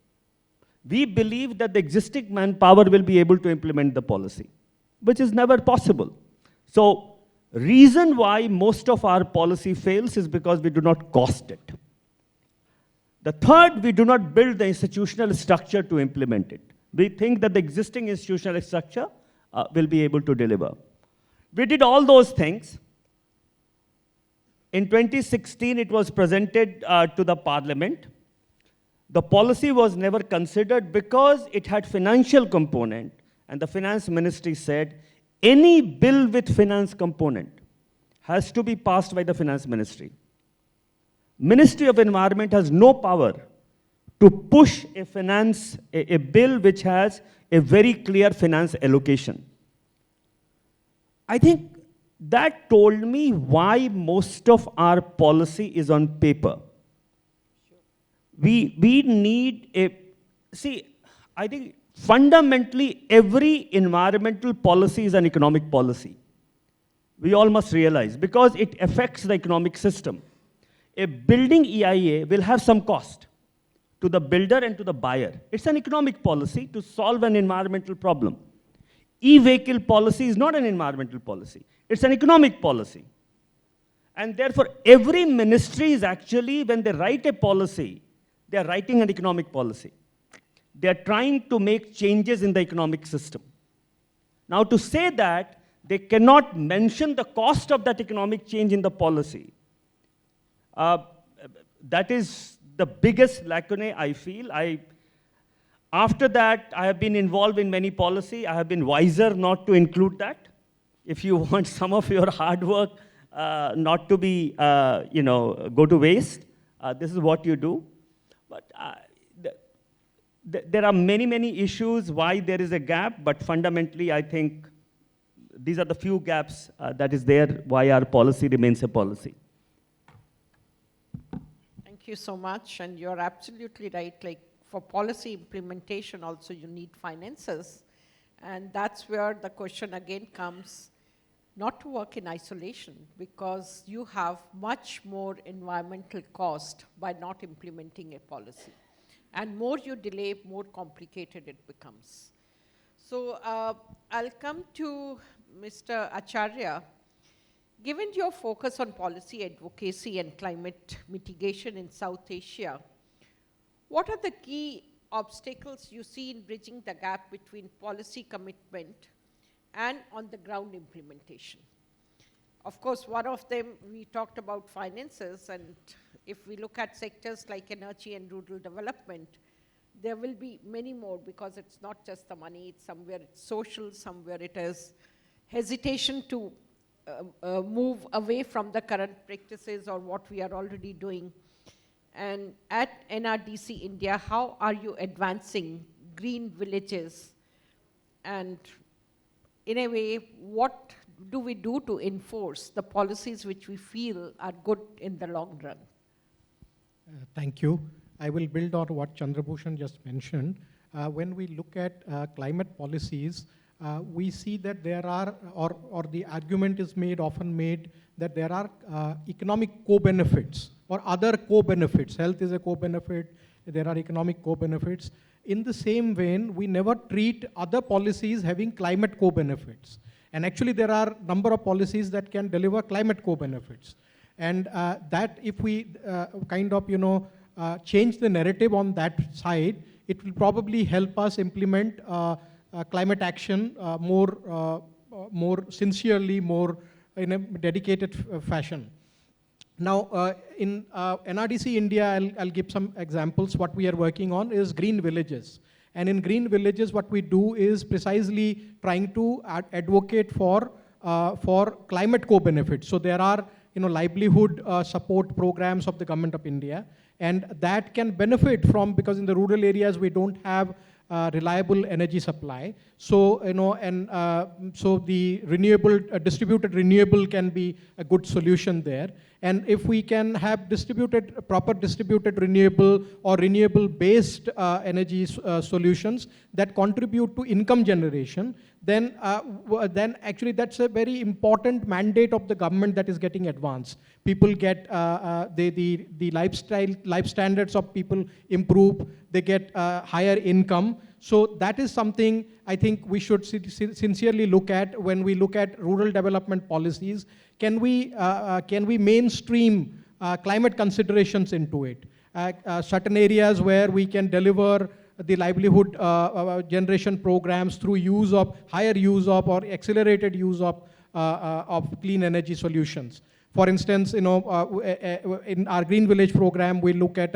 We believe that the existing manpower will be able to implement the policy, which is never possible. So, reason why most of our policy fails is because we do not cost it. The third, we do not build the institutional structure to implement it. We think that the existing institutional structure will be able to deliver. We did all those things. In 2016, it was presented to the parliament. The policy was never considered because it had financial component, and the finance ministry said, any bill with finance component has to be passed by the finance ministry. Ministry of Environment has no power to push a bill which has a very clear finance allocation. I think that told me why most of our policy is on paper. We need I think fundamentally every environmental policy is an economic policy. We all must realize, because it affects the economic system. A building EIA will have some cost to the builder and to the buyer. It's an economic policy to solve an environmental problem. E-vehicle policy is not an environmental policy. It's an economic policy. And therefore, every ministry is actually, when they write a policy, they are writing an economic policy. They are trying to make changes in the economic system. Now, to say that they cannot mention the cost of that economic change in the policy, that is the biggest lacune I feel. After that, I have been involved in many policy. I have been wiser not to include that. If you want some of your hard work not to be, go to waste, this is what you do. But there are many, many issues why there is a gap, but fundamentally, I think these are the few gaps that is there why our policy remains a policy. Thank you so much, and you're absolutely right. Like, for policy implementation also you need finances, and that's where the question again comes, not to work in isolation, because you have much more environmental cost by not implementing a policy. And more you delay, more complicated it becomes. So I'll come to Mr. Acharya. Given your focus on policy advocacy and climate mitigation in South Asia, what are the key obstacles you see in bridging the gap between policy commitment and on-the-ground implementation? Of course, one of them, we talked about finances, and if we look at sectors like energy and rural development, there will be many more, because it's not just the money, it's somewhere it's social, somewhere it is hesitation to move away from the current practices or what we are already doing. And at NRDC India, how are you advancing green villages? And in a way, what do we do to enforce the policies which we feel are good in the long run? Thank you. I will build on what Chandrabhushan just mentioned. When we look at climate policies, we see that there are, or the argument is often made, that there are economic co-benefits or other co-benefits. Health is a co-benefit, there are economic co-benefits. In the same vein, we never treat other policies having climate co-benefits. And actually there are a number of policies that can deliver climate co-benefits. And that if we change the narrative on that side, it will probably help us implement climate action more sincerely, more in a dedicated fashion. Now, in NRDC India, I'll give some examples. What we are working on is green villages. And in green villages, what we do is precisely trying to advocate for climate co-benefits. So there are livelihood support programs of the Government of India, and that can benefit from, because in the rural areas we don't have reliable energy supply. So, so the renewable, distributed renewable can be a good solution there. And if we can have proper distributed renewable or renewable based energy solutions that contribute to income generation, then actually that's a very important mandate of the government that is getting advanced. People get, the life standards of people improve, they get higher income. So that is something I think we should sincerely look at when we look at rural development policies. Can we mainstream climate considerations into it? Certain areas where we can deliver the livelihood generation programs through higher use of or accelerated use of clean energy solutions. For instance, in our Green Village program, we look at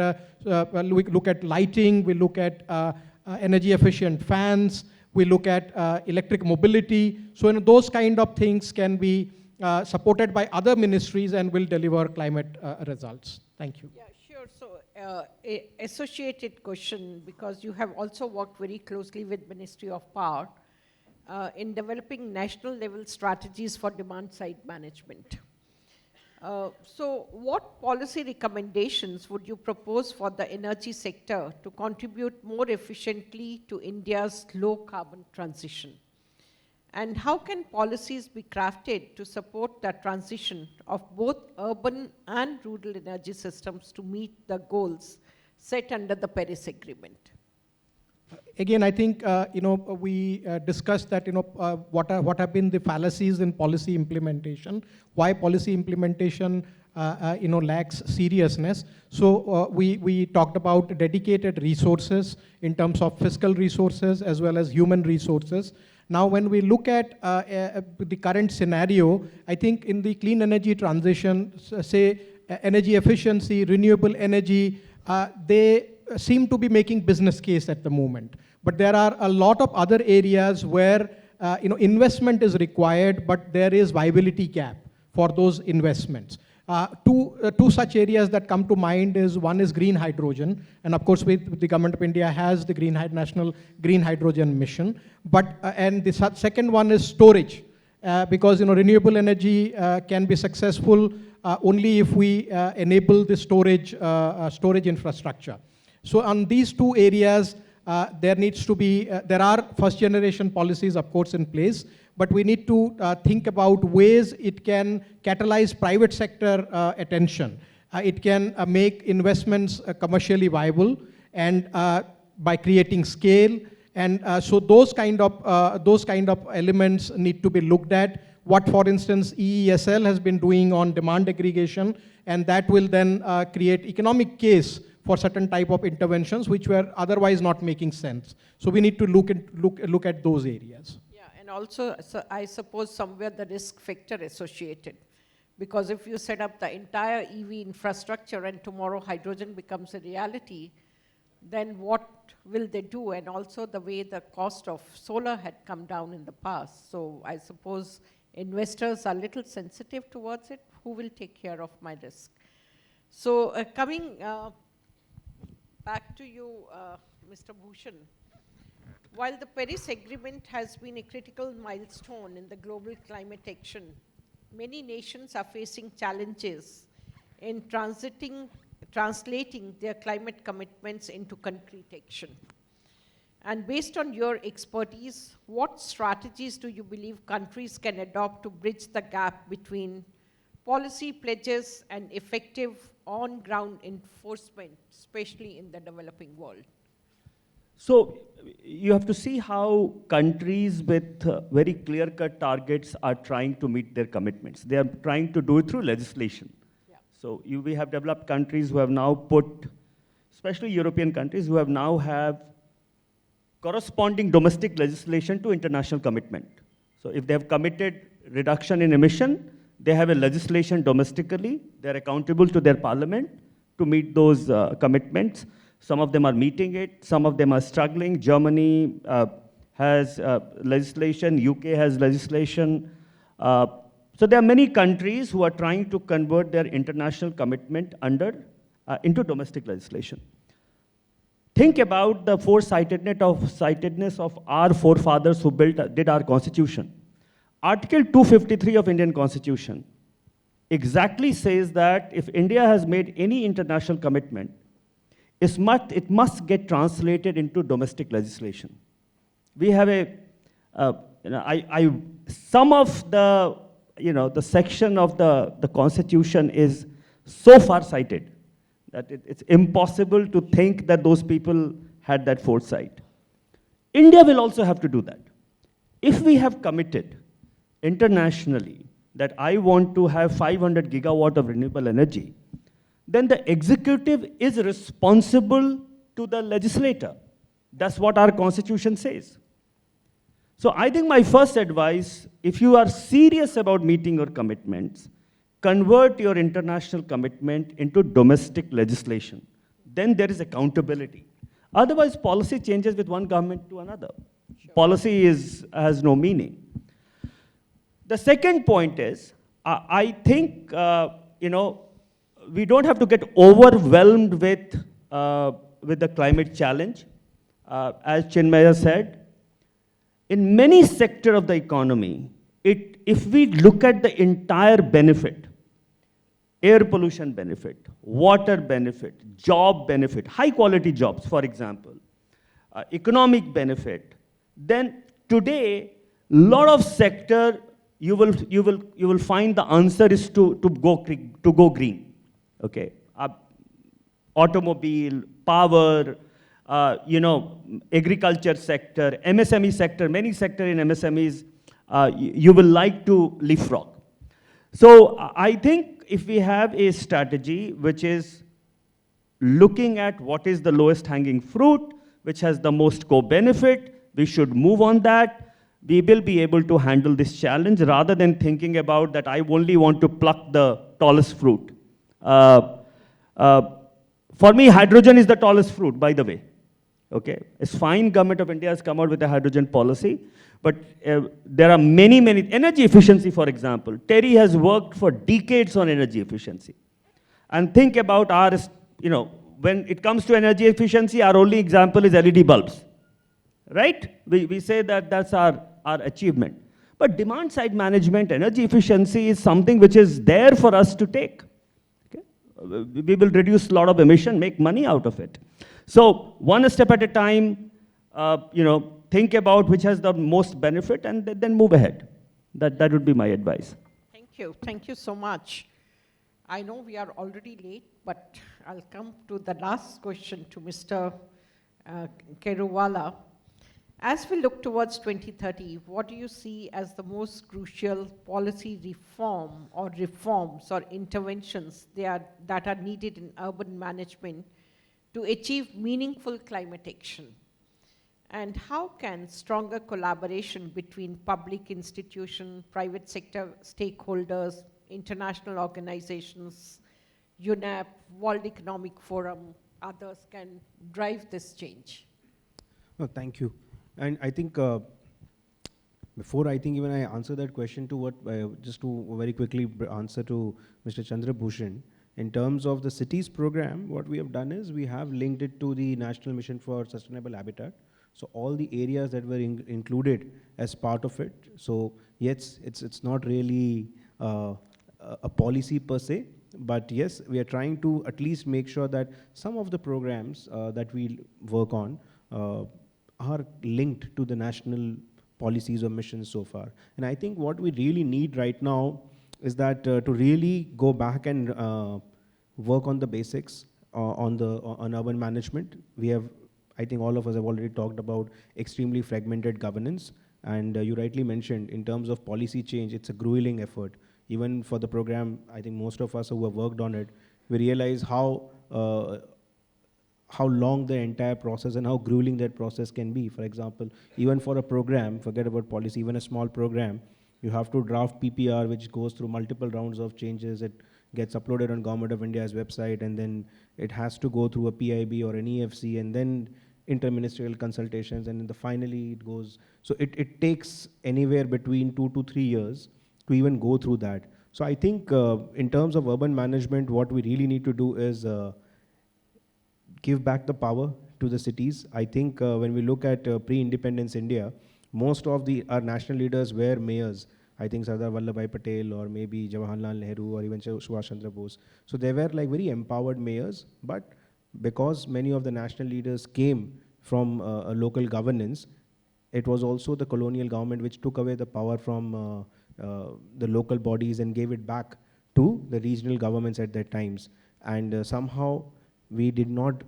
lighting, we look at energy efficient fans, we look at electric mobility. So those kind of things can be supported by other ministries and will deliver climate results. Thank you. Yeah, sure. So associated question, because you have also worked very closely with Ministry of Power in developing national level strategies for demand side management. So what policy recommendations would you propose for the energy sector to contribute more efficiently to India's low carbon transition? And how can policies be crafted to support the transition of both urban and rural energy systems to meet the goals set under the Paris Agreement? Again, I think we discussed that what have been the fallacies in policy implementation, why policy implementation lacks seriousness. So we talked about dedicated resources in terms of fiscal resources as well as human resources. Now, when we look at the current scenario, I think in the clean energy transition, say energy efficiency, renewable energy, they seem to be making business case at the moment. But there are a lot of other areas where investment is required, but there is viability gap for those investments. Two such areas that come to mind is, one is green hydrogen, and of course the Government of India has the National Green Hydrogen Mission. But and the second one is storage, because renewable energy can be successful only if we enable the storage infrastructure. So on these two areas, there needs to be, there are first generation policies of course in place, but we need to think about ways it can catalyze private sector attention. It can make investments commercially viable, and by creating scale. And so those kind of elements need to be looked at. What, for instance, EESL has been doing on demand aggregation, and that will then create economic case for certain type of interventions which were otherwise not making sense. So we need to look at those areas. Yeah, and also, so I suppose somewhere the risk factor associated. Because if you set up the entire EV infrastructure and tomorrow hydrogen becomes a reality, then what will they do? And also the way the cost of solar had come down in the past. So I suppose investors are a little sensitive towards it. Who will take care of my risk? So coming back to you, Mr. Bhushan, while the Paris Agreement has been a critical milestone in the global climate action, many nations are facing challenges in translating their climate commitments into concrete action. And based on your expertise, what strategies do you believe countries can adopt to bridge the gap between policy pledges and effective on-ground enforcement, especially in the developing world? So you have to see how countries with very clear-cut targets are trying to meet their commitments. They are trying to do it through legislation. Yeah. So we have developed countries who have now put, especially European countries, who have now have corresponding domestic legislation to international commitment. So if they have committed reduction in emission, they have a legislation domestically. They're accountable to their parliament to meet those commitments. Some of them are meeting it, some of them are struggling. Germany has legislation, UK has legislation. So there are many countries who are trying to convert their international commitment into domestic legislation. Think about the foresightedness of our forefathers who did our constitution. Article 253 of Indian Constitution exactly says that if India has made any international commitment, it must get translated into domestic legislation. We have some of the section of the Constitution is so far-sighted that it's impossible to think that those people had that foresight. India will also have to do that. If we have committed internationally that I want to have 500 gigawatt of renewable energy, then the executive is responsible to the legislator. That's what our constitution says. So I think my first advice, if you are serious about meeting your commitments, convert your international commitment into domestic legislation. Then there is accountability. Otherwise, policy changes with one government to another. Sure. Policy has no meaning. The second point is, I think, we don't have to get overwhelmed with the climate challenge. As Chinmaya said, in many sectors of the economy, if we look at the entire benefit, air pollution benefit, water benefit, job benefit, high quality jobs, for example, economic benefit, then today, lot of sector, you will find the answer is to go green. Okay, automobile, power, agriculture sector, MSME sector, many sectors in MSMEs, you will like to leapfrog. So I think if we have a strategy which is looking at what is the lowest hanging fruit, which has the most co-benefit, we should move on that. We will be able to handle this challenge rather than thinking about that I only want to pluck the tallest fruit. For me, hydrogen is the tallest fruit, by the way. Okay, it's fine government of India has come out with a hydrogen policy, but there are many, energy efficiency, for example. Terry has worked for decades on energy efficiency. And think about our, when it comes to energy efficiency, our only example is LED bulbs, right? We say that that's our achievement. But demand side management, energy efficiency is something which is there for us to take. Okay? We will reduce a lot of emission, make money out of it. So one step at a time, think about which has the most benefit and then move ahead. That would be my advice. Thank you so much. I know we are already late, but I'll come to the last question to Mr. Keruwala. As we look towards 2030, what do you see as the most crucial policy reforms or interventions that are needed in urban management to achieve meaningful climate action? And how can stronger collaboration between public institutions, private sector stakeholders, international organizations, UNEP, World Economic Forum, others can drive this change. Oh, thank you. And I think before I think even I answer that question to what, just to very quickly answer to Mr. Chandra Bhushan, in terms of the cities program, what we have done is we have linked it to the National Mission for Sustainable Habitat. So all the areas that were included as part of it. So yes, it's not really a policy per se, but yes, we are trying to at least make sure that some of the programs that we work on are linked to the national policies or missions so far. And I think what we really need right now is that to really go back and work on the basics on urban management. We have, I think all of us have already talked about extremely fragmented governance. And you rightly mentioned, in terms of policy change, it's a grueling effort. Even for the program, I think most of us who have worked on it, we realize how long the entire process and how grueling that process can be. For example, even for a program, forget about policy, even a small program, you have to draft PPR, which goes through multiple rounds of changes. It gets uploaded on Government of India's website, and then it has to go through a PIB or an EFC, and then interministerial consultations, and then finally it goes. So it takes anywhere between 2 to 3 years to even go through that. So I think in terms of urban management, what we really need to do is give back the power to the cities. I think when we look at pre-independence India, most of our national leaders were mayors. I think Sardar Vallabhbhai Patel or maybe Jawaharlal Nehru or even Subhash Chandra Bose. So they were like very empowered mayors, but because many of the national leaders came from a local governance, it was also the colonial government which took away the power from the local bodies and gave it back to the regional governments at that times. And somehow we did not,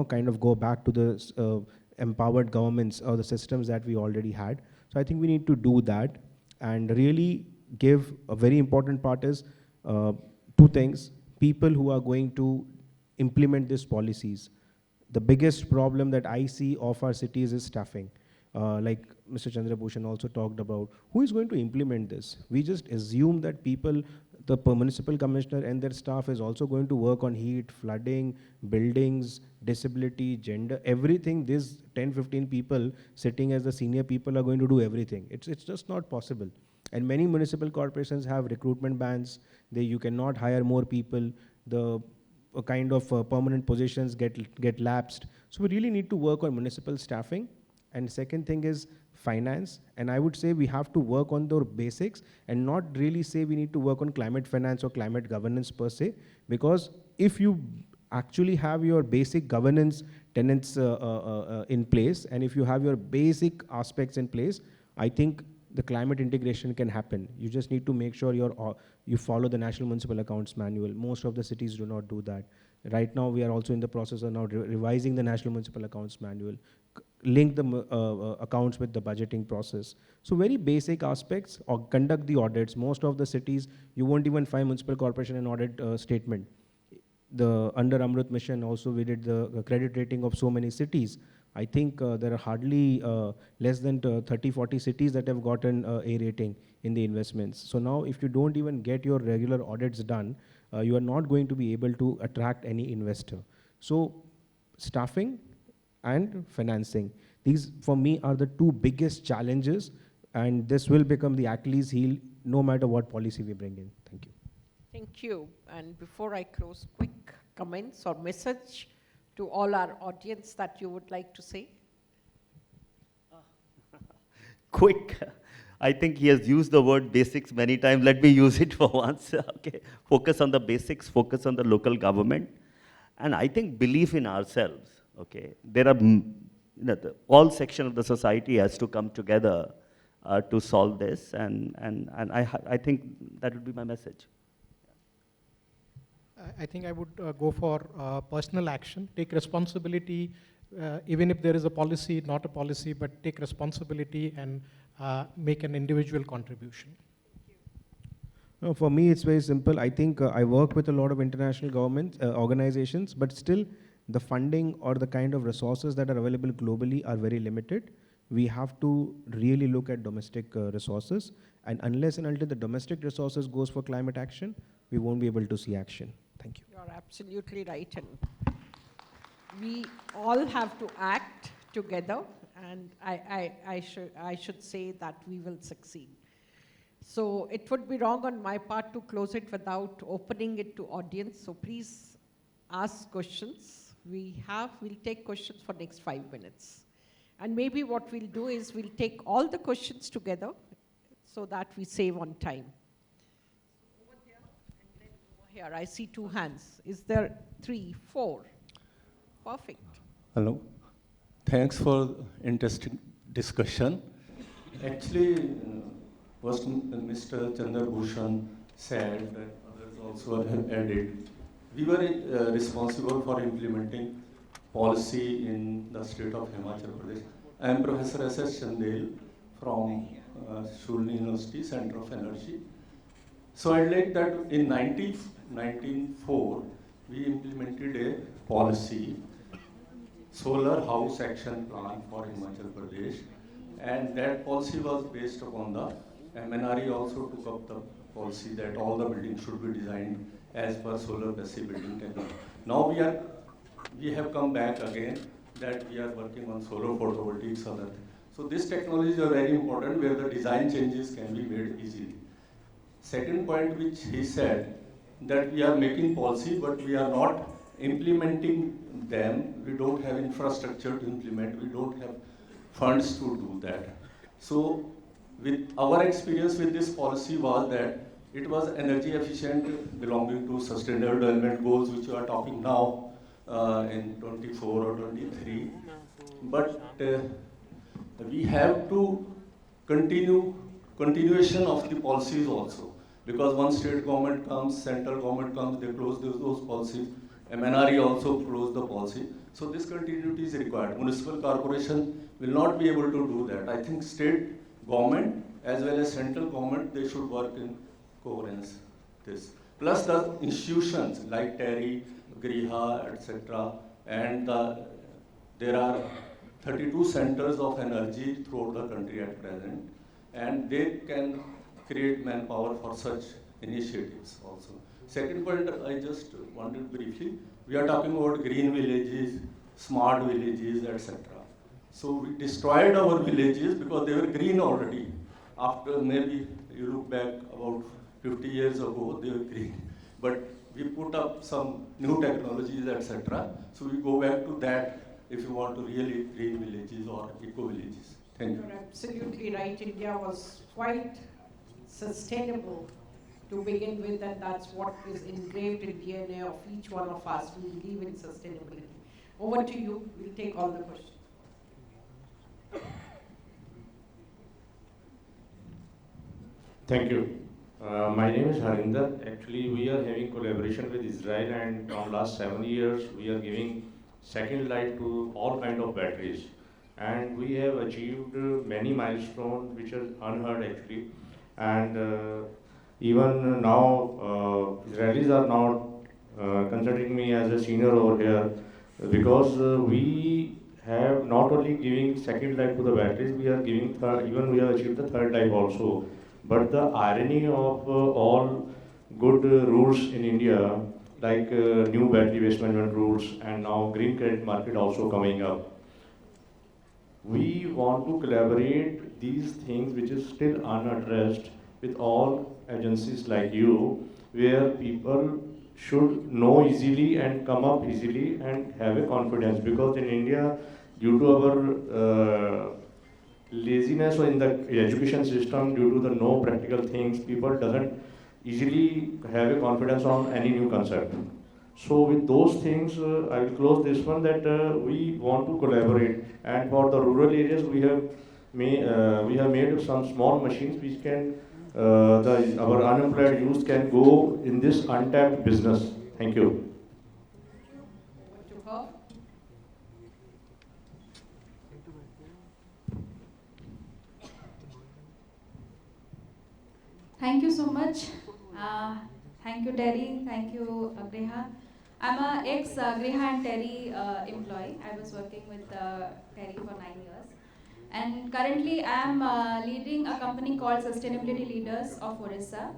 kind of go back to the empowered governments or the systems that we already had. So I think we need to do that and really give a very important part is two things. People who are going to implement these policies. The biggest problem that I see of our cities is staffing. Like Mr. Chandra Bhushan also talked about, who is going to implement this? We just assume that people, the municipal commissioner and their staff is also going to work on heat, flooding, buildings, disability, gender, everything. These 10, 15 people sitting as the senior people are going to do everything. It's just not possible. And many municipal corporations have recruitment bans. You cannot hire more people. The kind of permanent positions get lapsed. So we really need to work on municipal staffing. And second thing is finance. And I would say we have to work on the basics and not really say we need to work on climate finance or climate governance per se. Because if you actually have your basic governance tenets in place, and if you have your basic aspects in place, I think the climate integration can happen. You just need to make sure you follow the National Municipal Accounts Manual. Most of the cities do not do that. Right now, we are also in the process of now revising the National Municipal Accounts Manual, link the accounts with the budgeting process. So very basic aspects, or conduct the audits. Most of the cities, you won't even find municipal corporation an audit statement. Under Amrut Mission also we did the credit rating of so many cities. I think there are hardly less than 30, 40 cities that have gotten A rating in the investments. So now if you don't even get your regular audits done, you are not going to be able to attract any investor. So staffing and financing. These for me are the two biggest challenges, and this will become the Achilles heel no matter what policy we bring in. Thank you. Thank you. And before I close, quick comments or message to all our audience that you would like to say? Quick. I think he has used the word basics many times. Let me use it for once. Okay. Focus on the basics, focus on the local government. And I think belief in ourselves. Okay. There are, all section of the society has to come together to solve this. And I think that would be my message. I think I would go for personal action, take responsibility, even if there is a policy, not a policy, but take responsibility and make an individual contribution. No, for me, it's very simple. I think I work with a lot of international government organizations, but still the funding or the kind of resources that are available globally are very limited. We have to really look at domestic resources, and unless and until the domestic resources goes for climate action, we won't be able to see action. Thank you. You're absolutely right. And we all have to act together, and I should say that we will succeed. So it would be wrong on my part to close it without opening it to audience. So please ask questions. We'll take questions for next 5 minutes. And maybe what we'll do is we'll take all the questions together so that we save on time. Over here, and then over here, I see 2 hands. Is there 3, 4? Perfect. Hello. Thanks for interesting discussion. Actually, what Mr. Chandra Bhushan said, that others also have added, we were responsible for implementing policy in the state of Himachal Pradesh. I am Professor S.S. Chandel from Shulni University, Center of Energy. So I'd like that in 1994, we implemented a policy, Solar House Action Plan for Himachal Pradesh, and that policy was based upon the MNRE also took up the policy that all the buildings should be designed as per solar passive building technology. Now we have come back again that we are working on solar photovoltaics other things. So these technologies are very important where the design changes can be made easily. Second point which he said, that we are making policy but we are not implementing them. We don't have infrastructure to implement, we don't have funds to do that. So with our experience with this policy was that it was energy efficient, belonging to sustainable development goals which we are talking now in 24 or 23. But we have to continuation of the policies also. Because once state government comes, central government comes, they close those policies. MNRE also closed the policy. So this continuity is required. Municipal corporation will not be able to do that. I think state government as well as central government, they should work in coherence this. Plus the institutions like TERI, Griha, etc. And there are 32 centers of energy throughout the country at present. And they can create manpower for such initiatives also. Second point, I just wanted briefly, we are talking about green villages, smart villages, etc. So we destroyed our villages because they were green already. After maybe you look back about 50 years ago, they were green. But we put up some new technologies, etc. So we go back to that if you want to really green villages or eco villages. Thank you. You're absolutely right. India was quite sustainable to begin with, and that's what is engraved in DNA of each one of us. We believe in sustainability. Over to you. We'll take all the questions. Thank you. My name is Harinder. Actually, we are having collaboration with Israel, and from last 7 years, we are giving second life to all kind of batteries. And we have achieved many milestones which are unheard actually. And even now, Israelis are now considering me as a senior over here because we have not only giving second life to the batteries, we are giving third, even we have achieved the third life also. But the irony of all good rules in India, like new battery waste management rules and now green credit market also coming up, we want to collaborate these things which is still unaddressed with all agencies like you, where people should know easily and come up easily and have a confidence. Because in India, due to our laziness or in the education system, due to the no practical things, people doesn't easily have a confidence on any new concept. So with those things, I will close this one that we want to collaborate. And for the rural areas, we have made some small machines which can, our unemployed youth can go in this untapped business. Thank you. Thank you so much. Thank you, Terry. Thank you, Griha. I'm an ex-Griha and Terry employee. I was working with Terry for 9 years. And currently, I'm leading a company called Sustainability Leaders of Orissa.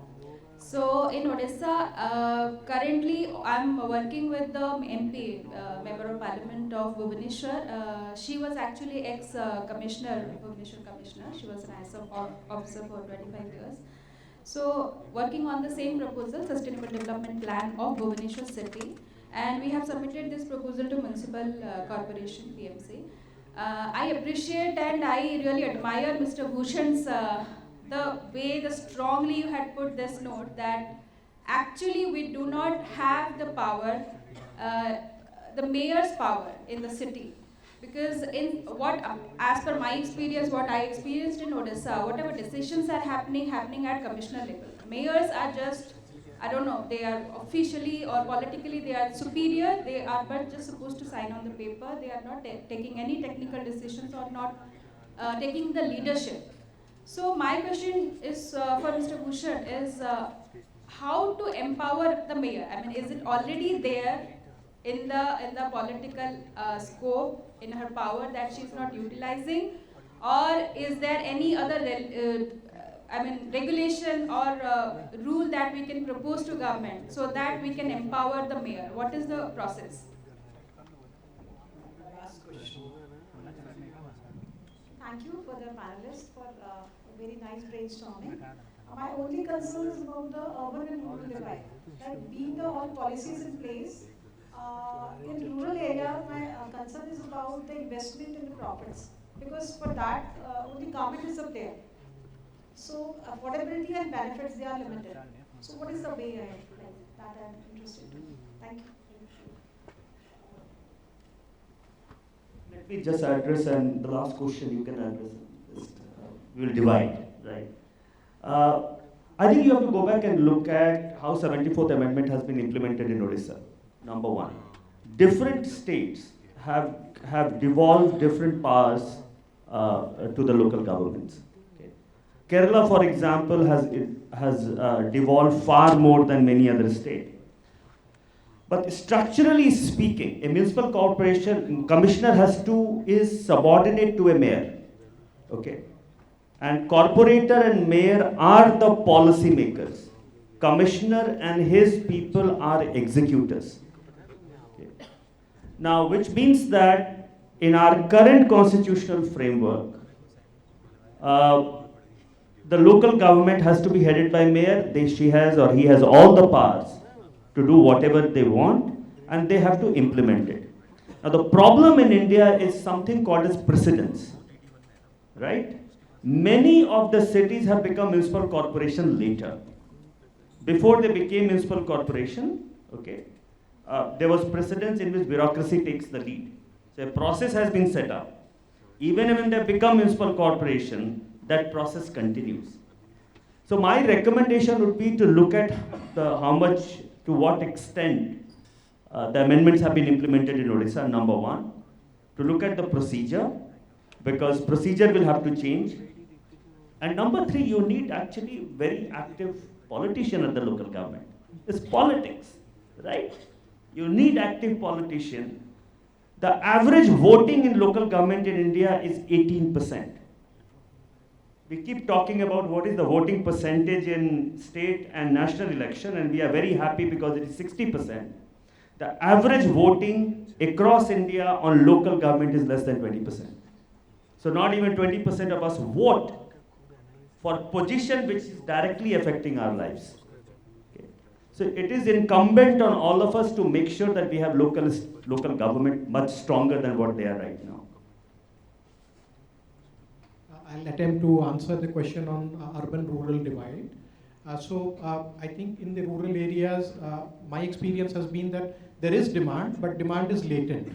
So in Odisha, currently I'm working with the MP, Member of Parliament of Bhubaneswar. She was actually ex-commissioner, Bhubaneswar commissioner. She was an ISO officer for 25 years. So working on the same proposal, Sustainable Development Plan of Bhubaneswar City, and we have submitted this proposal to Municipal Corporation, PMC. I appreciate and I really admire Mr. Bhushan's the way, the strongly you had put this note that actually we do not have the power, the mayor's power in the city. Because in what, as per my experience, what I experienced in Odisha, whatever decisions are happening at commissioner level. Mayors are just, I don't know, they are officially or politically they are superior, they are but just supposed to sign on the paper, they are not taking any technical decisions or not taking the leadership. So my question is for Mr. Bhushan is how to empower the mayor? I mean, is it already there in the political scope, in her power that she's not utilizing, or is there any other regulation or rule that we can propose to government so that we can empower the mayor? What is the process? Thank you for the panelists for a very nice brainstorming. My only concern is about the urban and rural divide. That being all policies in place, in rural areas, my concern is about the investment in the properties. Because for that, only government is up there. So affordability and benefits, they are limited. So what is the way ahead? Like, that I'm interested in. Thank you. Let me just address, and the last question you can address. We will divide, right? I think you have to go back and look at how 74th Amendment has been implemented in Odisha. Number one, different states have devolved different powers to the local governments. Okay. Kerala, for example, has devolved far more than many other states. But structurally speaking, a municipal corporation commissioner is subordinate to a mayor. Okay. And corporator and mayor are the policy makers. Commissioner and his people are executors. Okay. Now, which means that in our current constitutional framework, the local government has to be headed by mayor. She has or he has all the powers to do whatever they want, and they have to implement it. Now, the problem in India is something called as precedence, right? Many of the cities have become municipal corporation later. Before they became municipal corporation, okay, there was precedence in which bureaucracy takes the lead. So a process has been set up. Even when they become municipal corporation, that process continues. So my recommendation would be to look at to what extent the amendments have been implemented in Odisha, number one. To look at the procedure, because procedure will have to change. And number three, you need actually very active politician at the local government. It's politics, right? You need active politician. The average voting in local government in India is 18%. We keep talking about what is the voting percentage in state and national election, and we are very happy because it is 60%. The average voting across India on local government is less than 20%. So not even 20% of us vote for position which is directly affecting our lives. Okay. So it is incumbent on all of us to make sure that we have local government much stronger than what they are right now. I'll attempt to answer the question on urban-rural divide. I think in the rural areas, my experience has been that there is demand, but demand is latent.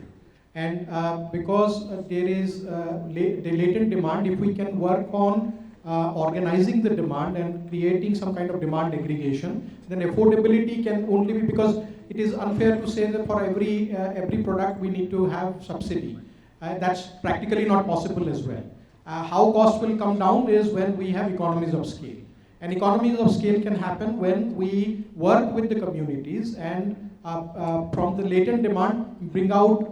And because there is the latent demand, if we can work on organizing the demand and creating some kind of demand aggregation, then affordability can only be, because it is unfair to say that for every product we need to have subsidy. That's practically not possible as well. How cost will come down is when we have economies of scale. And economies of scale can happen when we work with the communities and from the latent demand bring out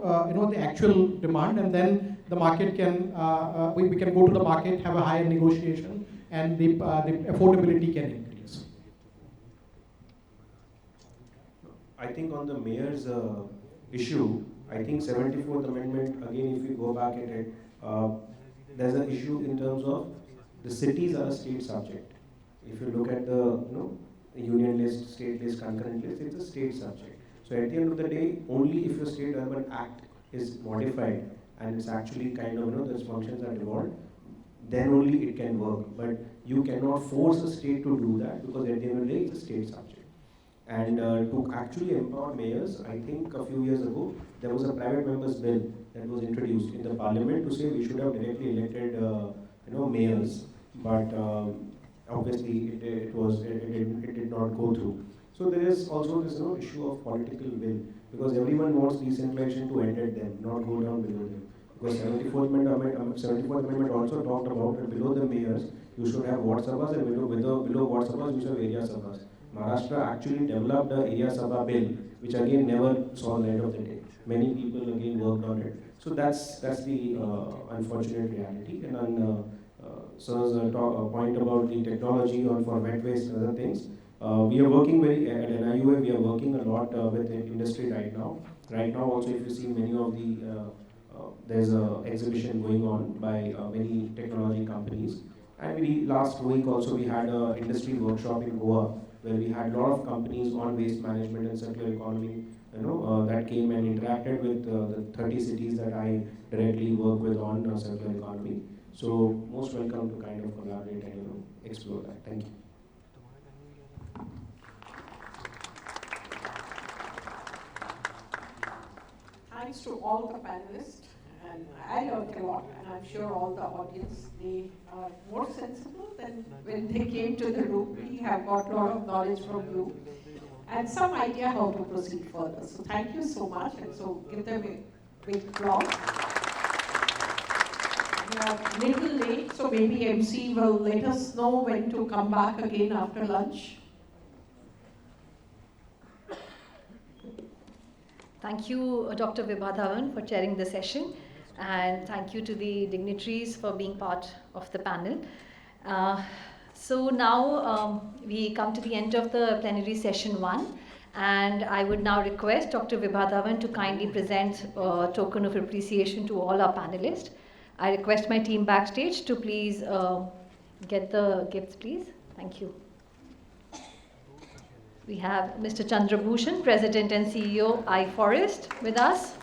the actual demand, and then the market can we can go to the market, have a higher negotiation, and the affordability can increase. I think on the mayor's issue, I think 74th Amendment, again, if you go back at it, there's an issue in terms of the cities are a state subject. If you look at the union list, state list, concurrent list, it's a state subject. So at the end of the day, only if your State Urban Act is modified and it's actually kind of, those functions are devolved, then only it can work. But you cannot force a state to do that because at the end of the day, it's a state subject. And to actually empower mayors, I think a few years ago, there was a private member's bill that was introduced in the parliament to say we should have directly elected, mayors. But obviously, it did not go through. So there is also this issue of political will, because everyone wants decentralization to end at them, not go down below them. Because 74th Amendment also talked about that below the mayors, you should have ward sabhas, and below ward sabhas, you should have area sabhas. Maharashtra actually developed the area sabha bill, which again never saw the light of the day. Many people again worked on it. So that's the unfortunate reality. And on Sir's point about the technology or for wet waste and other things, we are working at NIUA, we are working a lot with the industry right now. Right now also, if you see many of the, there's an exhibition going on by many technology companies. And last week also we had an industry workshop in Goa, where we had a lot of companies on waste management and circular economy, that came and interacted with the 30 cities that I directly work with on circular economy. So most welcome to kind of collaborate and explore that. Thank you. Thanks to all the panelists, and I learned a lot, and I'm sure all the audience, they are more sensible than when they came to the room. We have got a lot of knowledge from you and some idea how to proceed further. So thank you so much, and so give them a big applause. We are a little late, so maybe MC will let us know when to come back again after lunch. Thank you, Dr. Vibha Dhawan, for chairing the session, and thank you to the dignitaries for being part of the panel. So now we come to the end of the plenary session 1, and I would now request Dr. Vibha Dhawan to kindly present a token of appreciation to all our panelists. I request my team backstage to please get the gifts, please. Thank you. We have Mr. Chandra Bhushan, President and CEO, iForest, with us.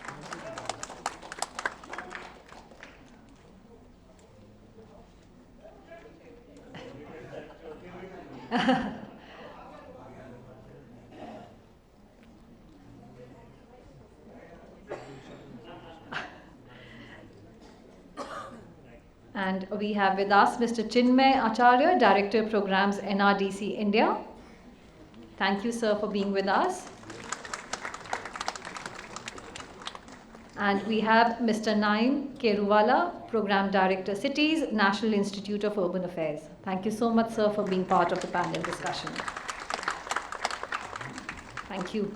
And we have with us Mr. Chinmay Acharya, Director of Programs, NRDC India. Thank you, sir, for being with us. And we have Mr. Naim Keruwala, Program Director, Cities, National Institute of Urban Affairs. Thank you so much, sir, for being part of the panel discussion. Thank you.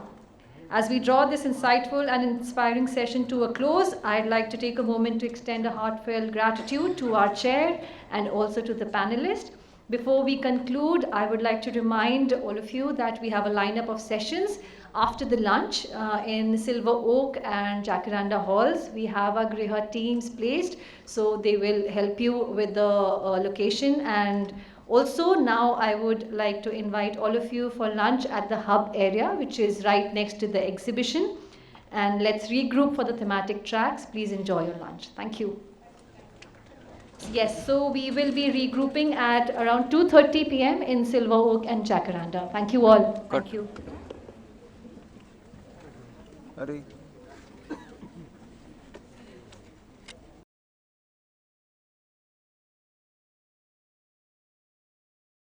As we draw this insightful and inspiring session to a close, I'd like to take a moment to extend a heartfelt gratitude to our chair and also to the panelists. Before we conclude, I would like to remind all of you that we have a lineup of sessions after the lunch in Silver Oak and Jacaranda halls. We have our Griha teams placed, so they will help you with the location. And also now I would like to invite all of you for lunch at the hub area, which is right next to the exhibition. And let's regroup for the thematic tracks. Please enjoy your lunch. Thank you. Yes, so we will be regrouping at around 2:30 p.m. in Silver Oak and Jacaranda. Thank you all. Thank you.